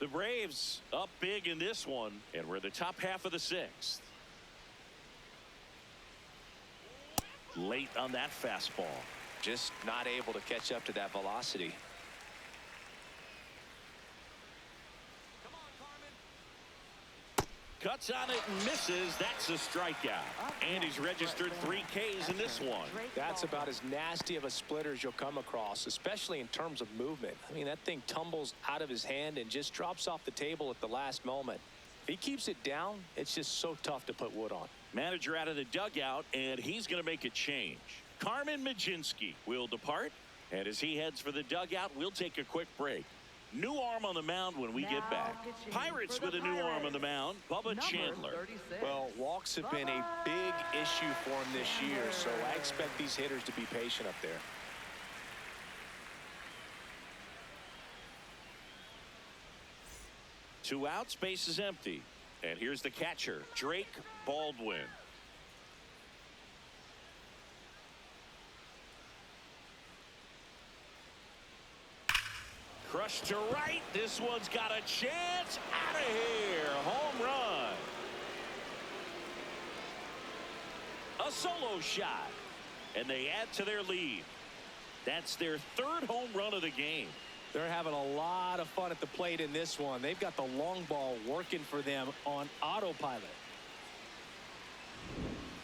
The Braves up big in this one, and we're the top half of the sixth. Late on that fastball. Just not able to catch up to that velocity. Cuts on it and misses. That's a strikeout. And he's registered 3 Ks in this one. That's about as nasty of a splitter as you'll come across, especially in terms of movement. I mean, that thing tumbles out of his hand and just drops off the table at the last moment. If he keeps it down, it's just so tough to put wood on. Manager out of the dugout, and he's going to make a change. Carmen Majinski will depart. And as he heads for the dugout, we'll take a quick break. New arm on the mound when we get back. Pirates with a new arm on the mound, Bubba Chandler. Well, walks have been a big issue for him this year, so I expect these hitters to be patient up there. Two outs, base is empty. And here's the catcher, Drake Baldwin. Crushed to right. This one's got a chance. Out of here. Home run. A solo shot. And they add to their lead. That's their 3rd home run of the game. They're having a lot of fun at the plate in this one. They've got the long ball working for them on autopilot.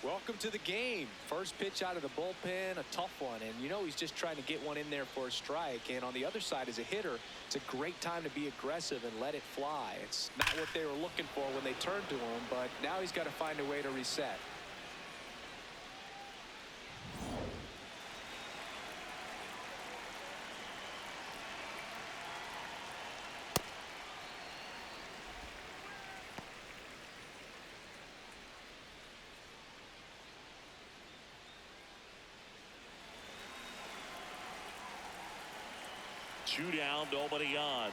Welcome to the game. First pitch out of the bullpen, a tough one. And you know he's just trying to get one in there for a strike. And on the other side, as a hitter, it's a great time to be aggressive and let it fly. It's not what they were looking for when they turned to him, but now he's got to find a way to reset. Two down, nobody on.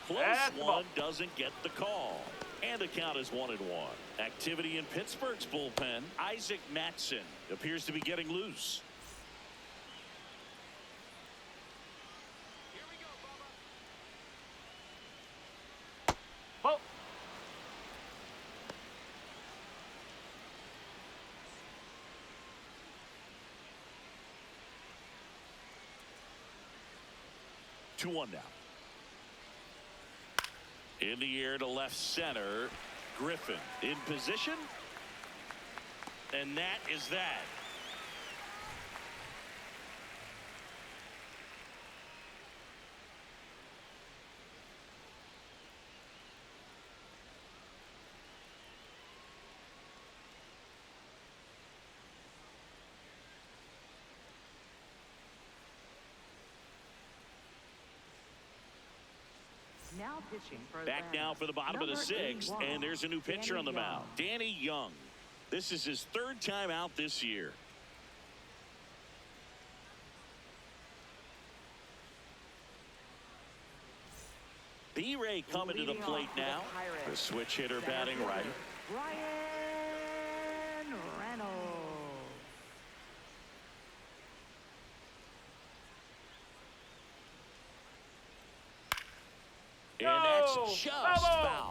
Close That's one, doesn't get the call. And the count is 1-1. Activity in Pittsburgh's bullpen. Isaac Matson appears to be getting loose. Here we go, Bubba. Oh. Two one now. In the air to left center. Griffin in position. And that is that. Now pitching for Back now for the bottom of the sixth, and there's a new pitcher on the mound. Danny Young. This is his 3rd time out this year. B-Ray coming to the plate now. The switch hitter batting right. Ryan Reynolds. And that's just foul.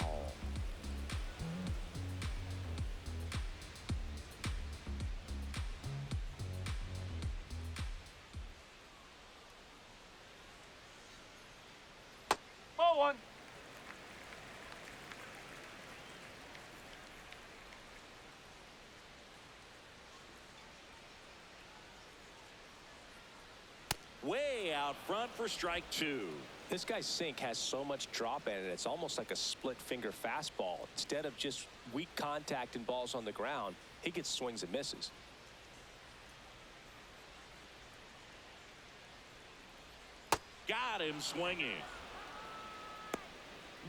out front for strike two. This guy's sink has so much drop in it. It's almost like a split finger fastball. Instead of just weak contact and balls on the ground, he gets swings and misses. Got him swinging.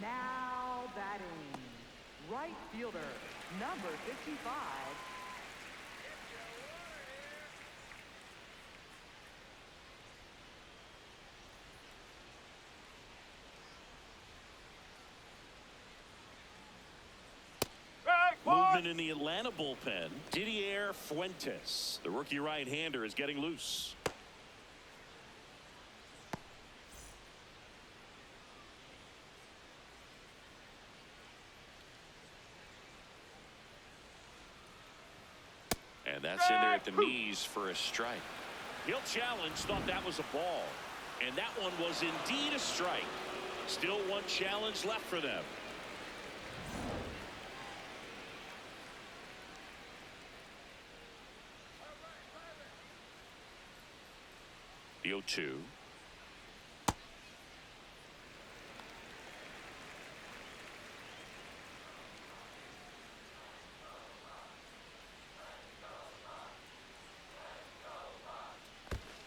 Now batting, right fielder, number 55. Movement in the Atlanta bullpen. Didier Fuentes, the rookie right-hander, is getting loose. And that's in there at the knees for a strike. He'll challenge, thought that was a ball. And that one was indeed a strike. Still one challenge left for them. The 0-2.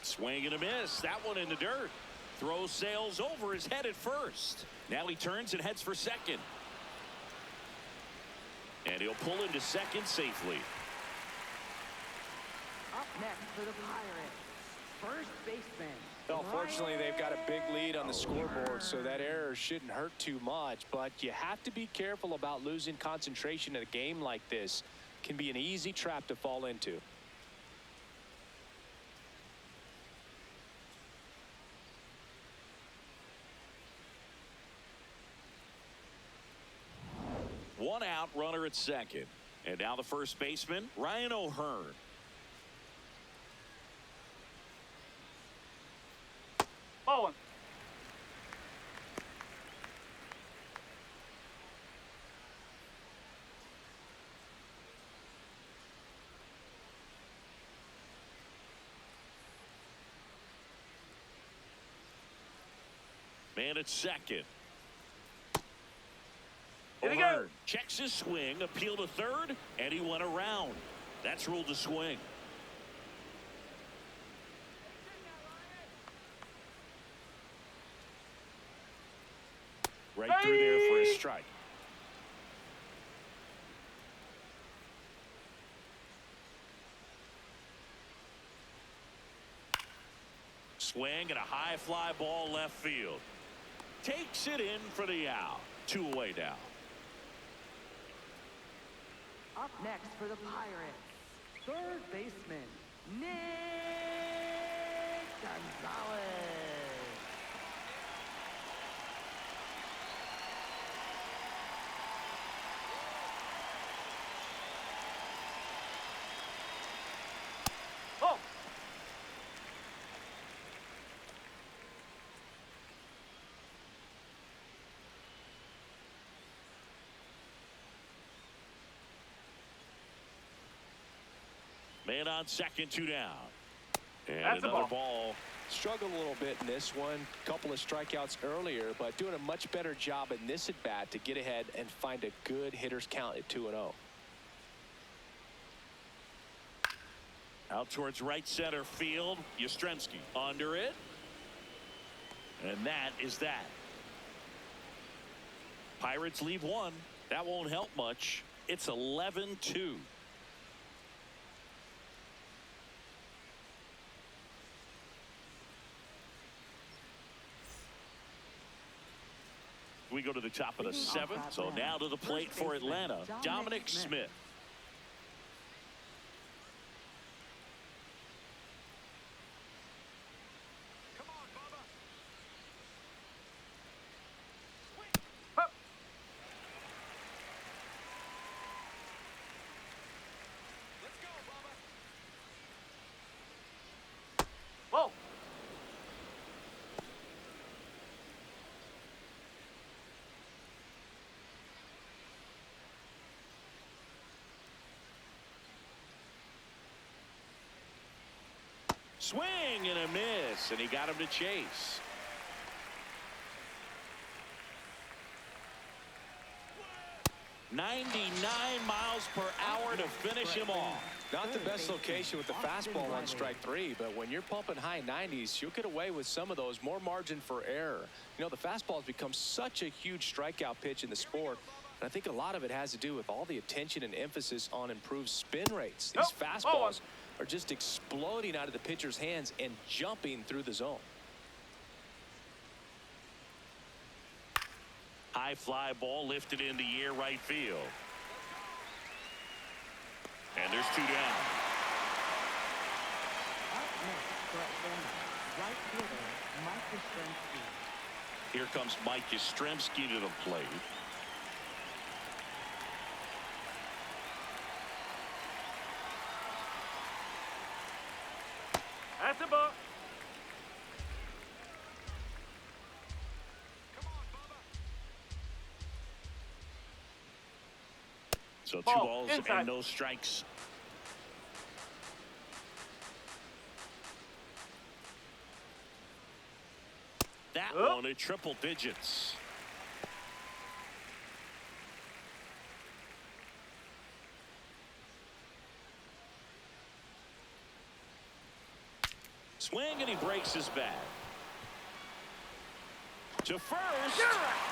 Swing and a miss. That one in the dirt. Throw sails over his head at first. Now he turns and heads for second. And he'll pull into second safely. Up next for the Pirates, first baseman. Well, fortunately, they've got a big lead on the scoreboard, so that error shouldn't hurt too much. But you have to be careful about losing concentration in a game like this. It can be an easy trap to fall into. One out, runner at second. And now the first baseman, Ryan O'Hearn. Ball one. Man at second. Here we O'Hearn go. checks his swing, appeal to third, and he went around. That's ruled a swing. Right through there for a strike. Swing and a high fly ball left field. Takes it in for the out. 2 away now. Up next for the Pirates, third baseman, Nick Gonzalez. Oh. Man on second, 2 down. And That's a another ball. ball. Struggled a little bit in this one. Couple of strikeouts earlier, but doing a much better job in this at bat to get ahead and find a good hitter's count at 2-0. Out towards right center field. Yastrzemski under it. And that is that. Pirates leave one. That won't help much. It's 11-2. We go to the top of the seventh. So now to the plate for Atlanta, Dominic Smith. Whoa. Swing and a miss, and he got him to chase. .99 miles per hour to finish him off. Not the best location with the fastball on strike 3, but when you're pumping high 90s, you'll get away with some of those. More margin for error. You know, the fastball has become such a huge strikeout pitch in the sport, and I think a lot of it has to do with all the attention and emphasis on improved spin rates. These fastballs are just exploding out of the pitcher's hands and jumping through the zone. High fly ball lifted in the air right field. And there's 2 down. Up next for Atlanta, right fielder Mike Yastrzemski. Here comes Mike Yastrzemski to the plate. That's a ball. So 2 Ball, balls inside. and no strikes. That one at triple digits. Swing and he breaks his bat. To first.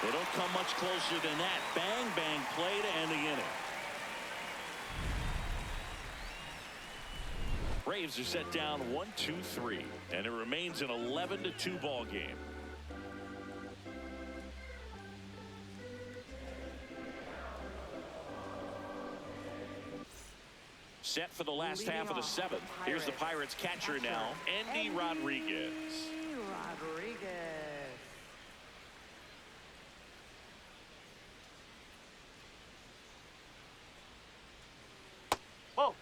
They don't come much closer than that. Bang, bang play to end the inning. Braves are set down 1-2-3, and it remains an 11-2 ball game. Set for the last half of the 7th. Here's the Pirates catcher now, Andy Rodriguez. Rodriguez. Ball.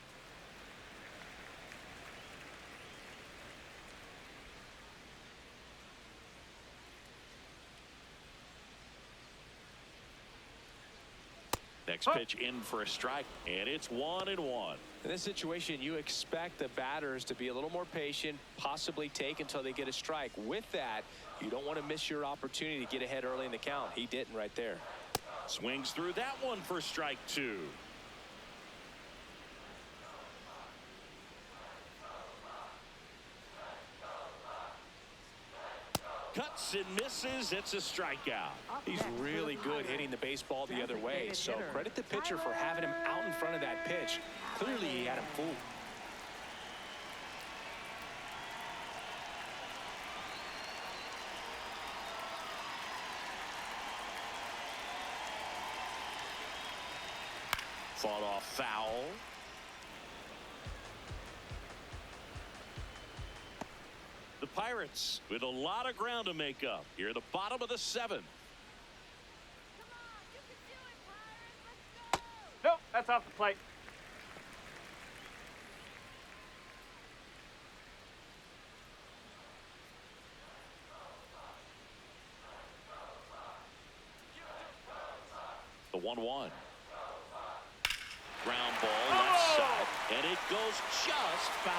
Next pitch in for a strike, and it's 1-1. In this situation, you expect the batters to be a little more patient, possibly take until they get a strike. With that, you don't want to miss your opportunity to get ahead early in the count. He didn't right there. Swings through that one for strike 2. Cuts and misses. It's a strikeout. He's really good hitting the baseball the other way, so credit the pitcher for having him out in front of that pitch. Clearly, he had him fooled. Fought off foul. The Pirates with a lot of ground to make up here at the bottom of the 7th. Nope, that's off the plate. The 1-1. Ground ball left side, and it goes just foul.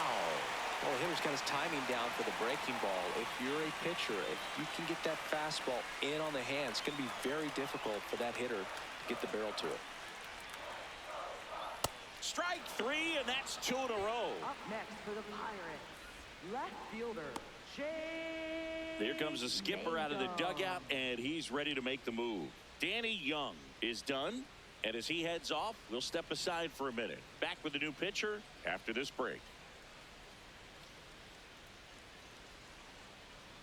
Well, the hitter's got his timing down for the breaking ball. If you're a pitcher, if you can get that fastball in on the hand, it's going to be very difficult for that hitter to get the barrel to it. Strike 3, and that's 2 in a row. Up next for the Pirates, left fielder Jay. Here comes the skipper out of the dugout, and he's ready to make the move. Danny Young is done, and as he heads off, we'll step aside for a minute. Back with the new pitcher after this break.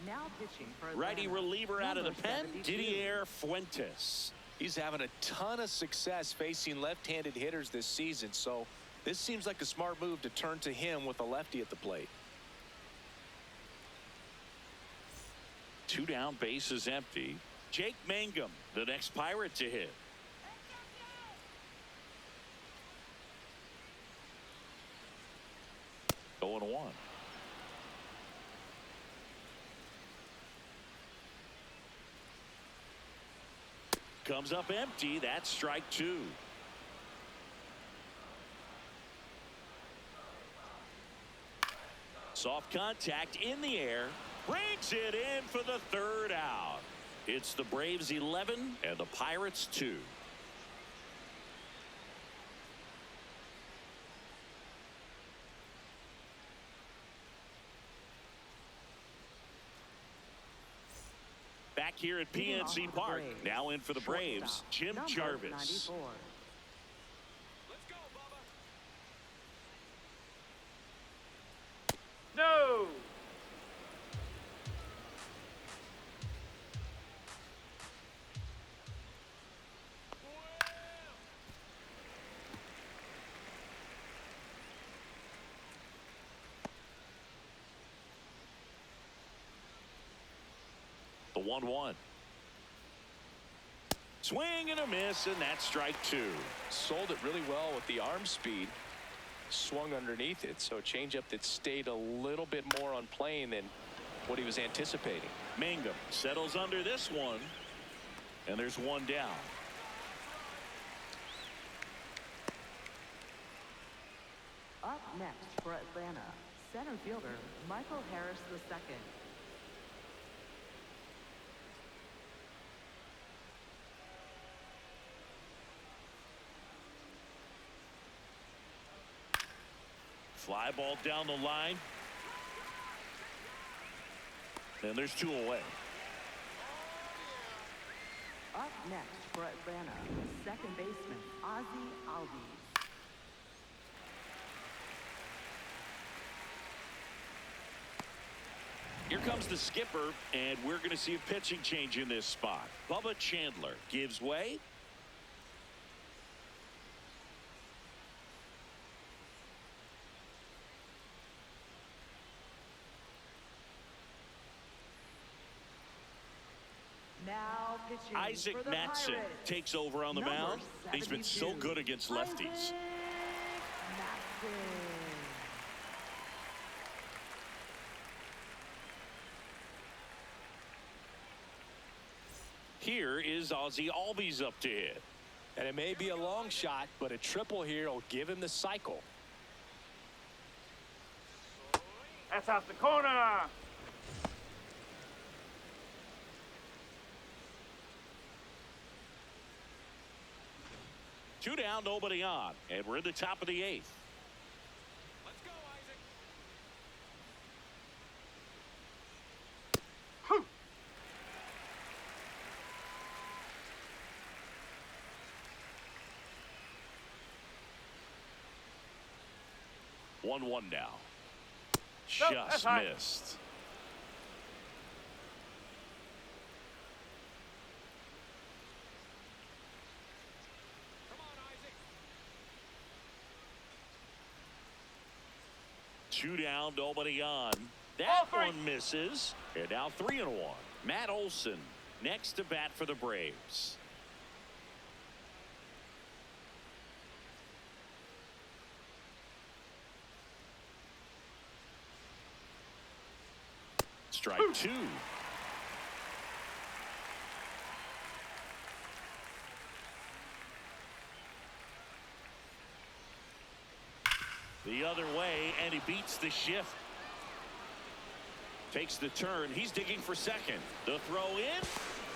Now pitching for Righty Atlanta, reliever out of the number pen, 72. Didier Fuentes. He's having a ton of success facing left-handed hitters this season, so this seems like a smart move to turn to him with a lefty at the plate. 2 down, bases empty. Jake Mangum, the next Pirate to hit. Going 1. Comes up empty. That's strike 2. Soft contact in the air. Brings it in for the third out. It's the Braves 11 and the Pirates 2. Back here at PNC Park. Now in for the Braves, Jim Jarvis. 94. No. The 1-1. Swing and a miss, and that's strike 2. Sold it really well with the arm speed. Swung underneath it, so a changeup that stayed a little bit more on plane than what he was anticipating. Mangum settles under this one, and there's one down. Up next for Atlanta, center fielder Michael Harris II. Fly ball down the line. And there's 2 away. Up next for Atlanta, second baseman Ozzie Albies. Here comes the skipper, and we're going to see a pitching change in this spot. Bubba Chandler gives way. Now pitching Isaac for the Matson Pirates, takes over on the number mound. He's been so 72, good against lefties. Isaac Matson. Here is Ozzie Albies up to hit. And it may be a long shot, but a triple here will give him the cycle. That's off the corner. Two down, nobody on, and we're in the top of the 8th. Let's go, Isaac. Whew. One now. Nope, that's Just high. missed. Come on, Isaac. 2 down, nobody on. That Ball 3. one misses, and now 3-1. Matt Olson next to bat for the Braves. Strike 2. The other way, and he beats the shift. Takes the turn. He's digging for second. The throw in.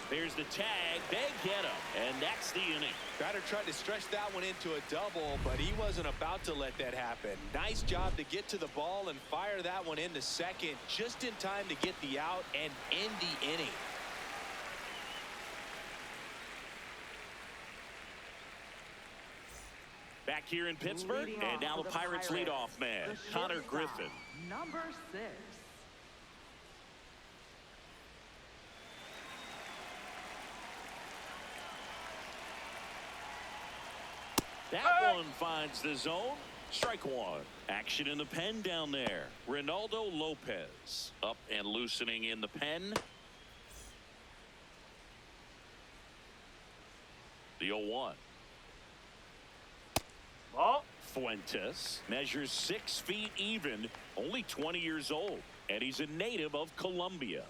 There's the tag. They get him, and that's the inning. Batter tried to stretch that one into a double, but he wasn't about to let that happen. Nice job to get to the ball and fire that one into second just in time to get the out and end the inning. Back here in Pittsburgh, Leading and off now for the Pirates leadoff man, the Connor shortstop, Griffin. number 6. That one finds the zone. Strike 1. Action in the pen down there. Ronaldo Lopez up and loosening in the pen. The 0-1. Ball. Fuentes measures 6 feet even, only 20 years old, and he's a native of Colombia.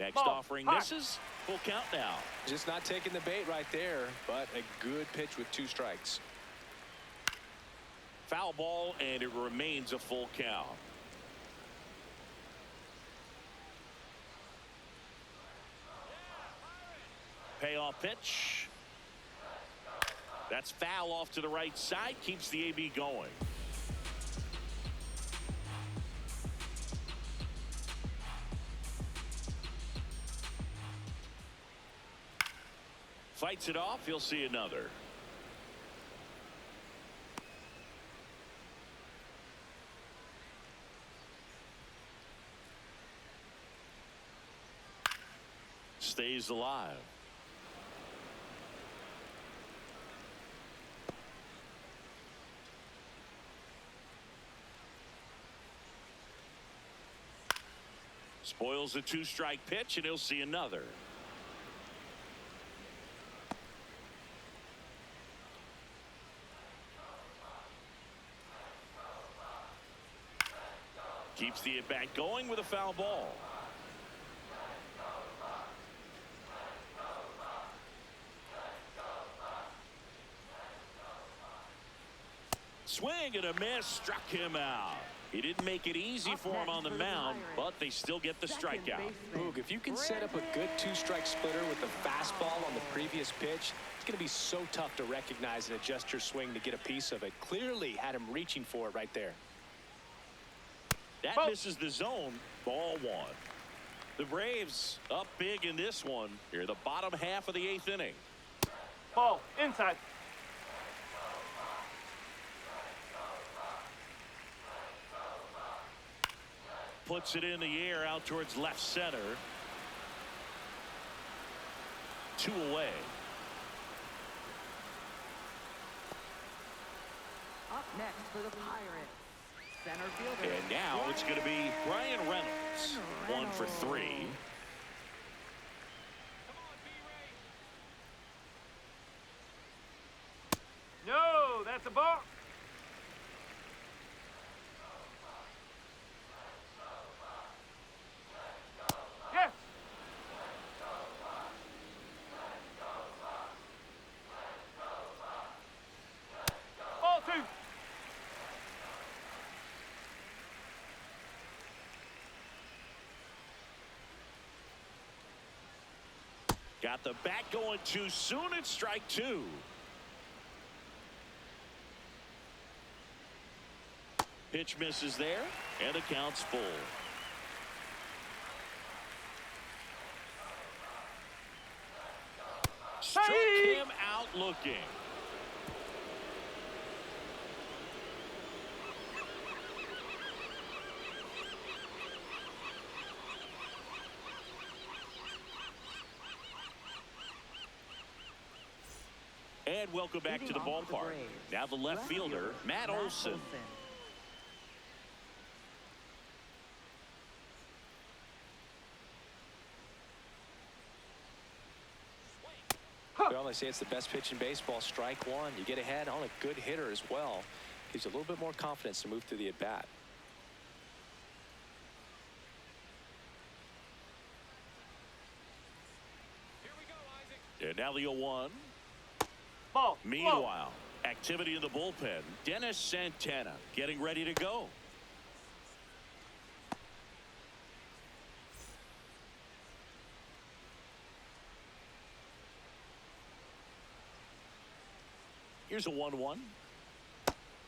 Next Ball. offering Hot. misses. Full count now. Just not taking the bait right there, but a good pitch with 2 strikes. Foul ball, and it remains a full count. Payoff pitch. That's foul off to the right side. Keeps the AB going. Fights it off. He'll see another. Stays alive. Spoils a 2-strike pitch, and he'll see another. Keeps the at-bat going with a foul ball. Swing and a miss, struck him out. He didn't make it easy for him on the mound, but they still get the strikeout. Boog, if you can set up a good 2-strike splitter with the fastball on the previous pitch, it's going to be so tough to recognize and adjust your swing to get a piece of it. Clearly had him reaching for it right there. That misses the zone. Ball 1. The Braves up big in this one. Here in the bottom half of the 8th inning. Ball. Inside. Puts it in the air out towards left center. 2 away. Up next for the Pirates, center fielder. And now it's going to be Brian Reynolds. 1 for 3. Come on, B-Ray. No, that's a ball. Yes. Ball 2. Got the bat going too soon. It's strike 2. Pitch misses there, and the count's full. Struck him out looking. And welcome back to the Leading off the ballpark. Braves, Now the left fielder, Matt Olson. Well, they say it's the best pitch in baseball. Strike 1. You get ahead on a good hitter as well. Gives you a little bit more confidence to move through the at-bat. Here we go, Isaac. And now the 0-1. Ball. Meanwhile, activity in the bullpen. Dennis Santana getting ready to go. Here's a 1-1.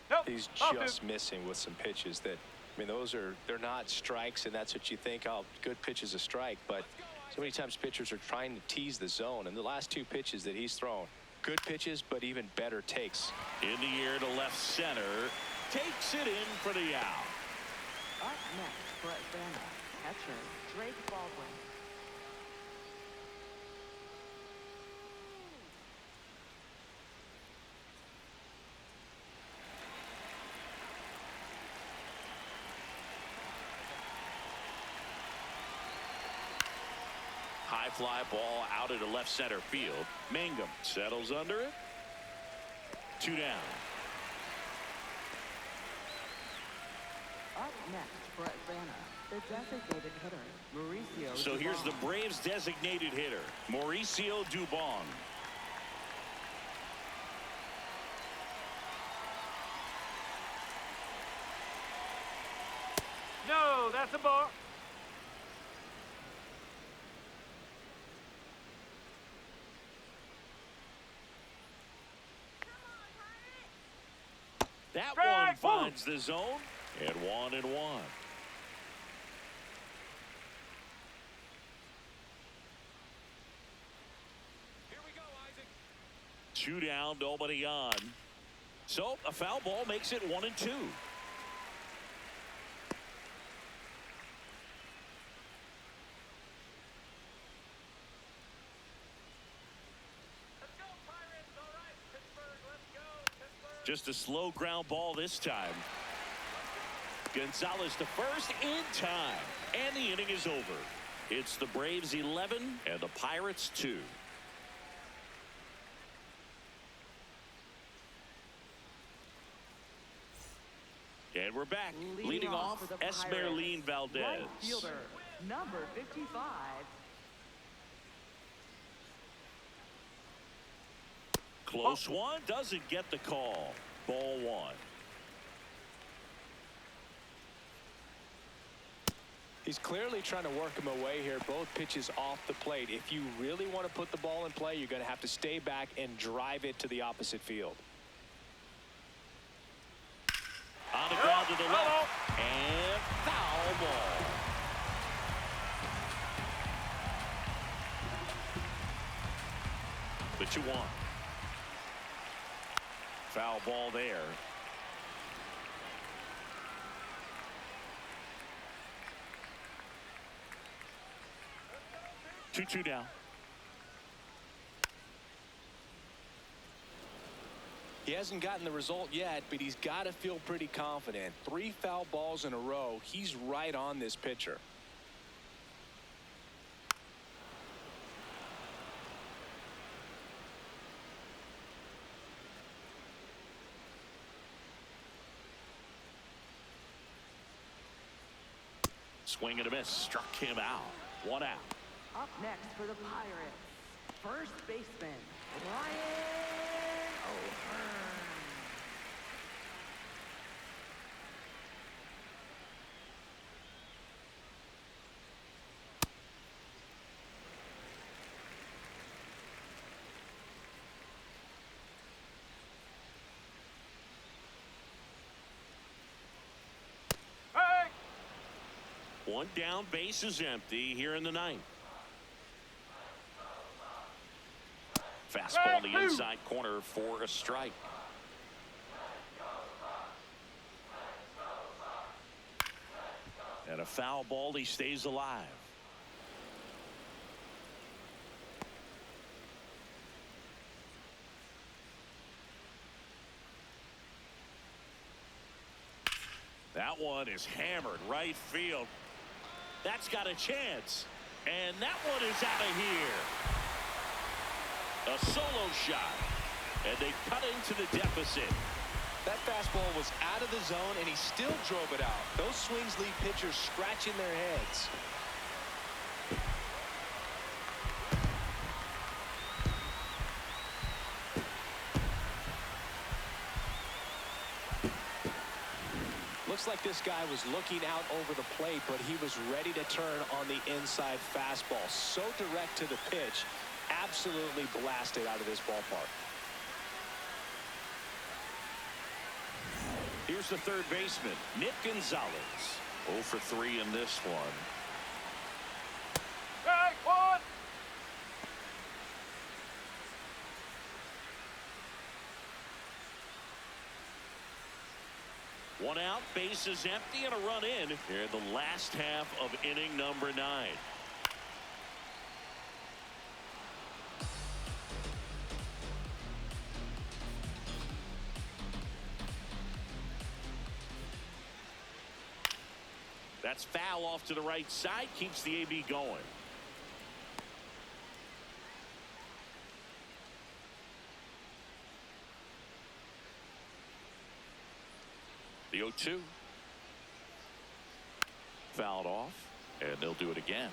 Nope. He's Ball just 2. missing with some pitches that, I mean, they're not strikes, and that's what you think, oh, good pitch is a strike. But so many times pitchers are trying to tease the zone, and the last 2 pitches that he's thrown, good pitches, but even better takes. In the air to left center. Takes it in for the out. Up next for Atlanta, catcher Drake Baldwin. High fly ball out into left center field. Mangum settles under it. 2 down. Up Up next for Atlanta, the designated hitter, Mauricio So here's the Dubon. Braves designated hitter, Mauricio Dubon. No, that's a ball. That Strike, one finds the zone, and 1-1. Here we go, Isaac. 2 down, nobody on. So a foul ball makes it 1-2. Let's go, Pirates. All right, Pittsburgh. Let's go, Pittsburgh. Just a slow ground ball this time. Gonzalez to first in time, and the inning is over. It's the Braves 11 and the Pirates 2. And we're back. Leading off, for the Esmeralyn Pirates, Valdez. right fielder, number 55. Close one, doesn't get the call. Ball 1. He's clearly trying to work him away here. Both pitches off the plate. If you really want to put the ball in play, you're going to have to stay back and drive it to the opposite field. On the ground to the left. And foul ball. But you want. Foul ball there. Two down. He hasn't gotten the result yet, but he's got to feel pretty confident. 3 foul balls in a row. He's right on this pitcher. Swing and a miss. Struck him out. 1 out. Up next for the Pirates, first baseman, Ryan O'Hearn. Hey! 1 down, base is empty here in the 9th. Fastball in the inside corner for a strike. And a foul ball, he stays alive. That one is hammered right field. That's got a chance. And that one is out of here. A solo shot. And they cut into the deficit. That fastball was out of the zone, and he still drove it out. Those swings leave pitchers scratching their heads. Looks like this guy was looking out over the plate, but he was ready to turn on the inside fastball. So direct to the pitch, absolutely blasted out of this ballpark. Here's the third baseman, Nick Gonzalez. 0 for 3 in this one. Hey, one! One out, base is empty, and a run in here in the last half of inning number 9. That's foul off to the right side, keeps the AB going. The 0-2. fouled off, and they'll do it again.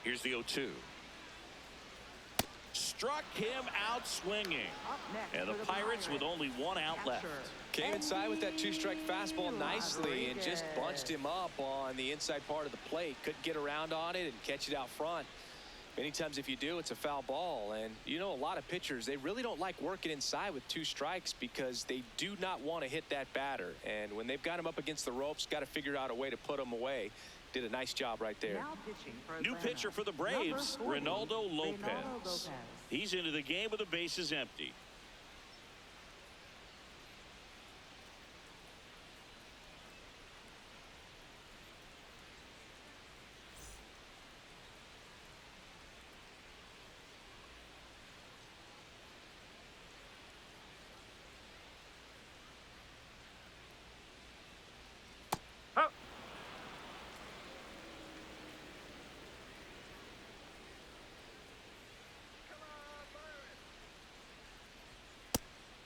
Here's the 0-2. Struck him out swinging. Up next And the for Pirates with only 1 out left. Came inside with that 2-strike fastball nicely and just bunched him up on the inside part of the plate. Couldn't get around on it and catch it out front. Many times if you do, it's a foul ball. And you know, a lot of pitchers, they really don't like working inside with 2 strikes because they do not want to hit that batter. And when they've got him up against the ropes, got to figure out a way to put him away. Did a nice job right there. Now pitching for New Atlanta, pitcher for the Braves, number 40, Reynaldo Lopez. Reynaldo Lopez. He's into the game with the bases empty. Oh.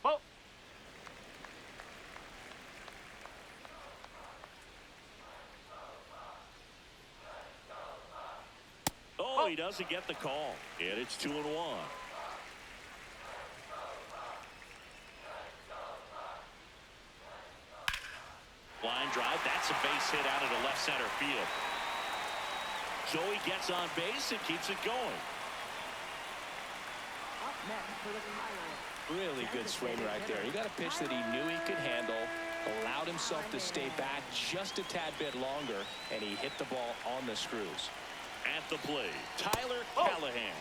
Ball. Oh, he doesn't get the call. And it's 2-1. Line drive. That's a base hit out into left center field. Joey gets on base and keeps it going. Up next for the Pirates. Really good swing right there. He got a pitch that he knew he could handle, allowed himself to stay back just a tad bit longer, and he hit the ball on the screws. At the plate, Tyler Callahan.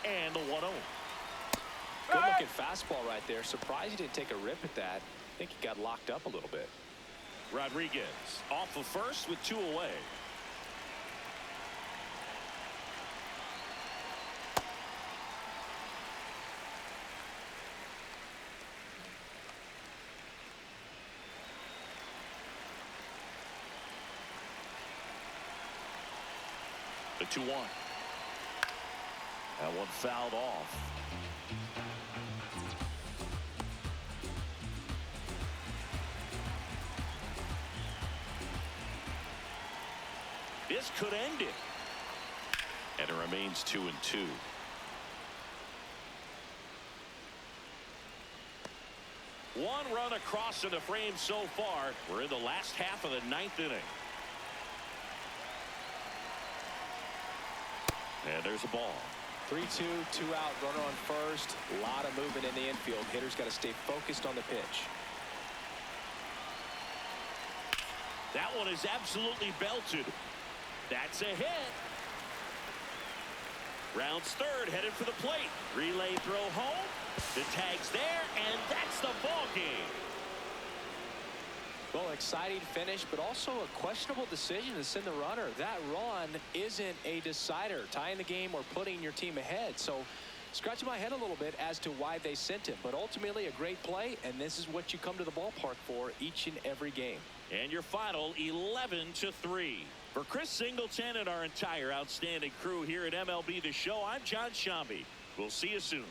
And the 1-0. Good looking fastball right there. Surprised he didn't take a rip at that. I think he got locked up a little bit. Rodriguez off of first with 2 away. The 2-1. That one fouled off. This could end it. And it remains 2-2. One run across in the frame so far. We're in the last half of the 9th inning. And there's a ball. 3-2, 2 out, runner on first. A lot of movement in the infield. Hitter's got to stay focused on the pitch. That one is absolutely belted. That's a hit. Rounds third, headed for the plate. Relay throw home. The tag's there, and that's the ball game. Well, exciting finish, but also a questionable decision to send the runner. That run isn't a decider, tying the game or putting your team ahead. So scratching my head a little bit as to why they sent it. But ultimately a great play, and this is what you come to the ballpark for each and every game. And your final 11-3. For Chris Singleton and our entire outstanding crew here at MLB The Show, I'm John Shambi. We'll see you soon.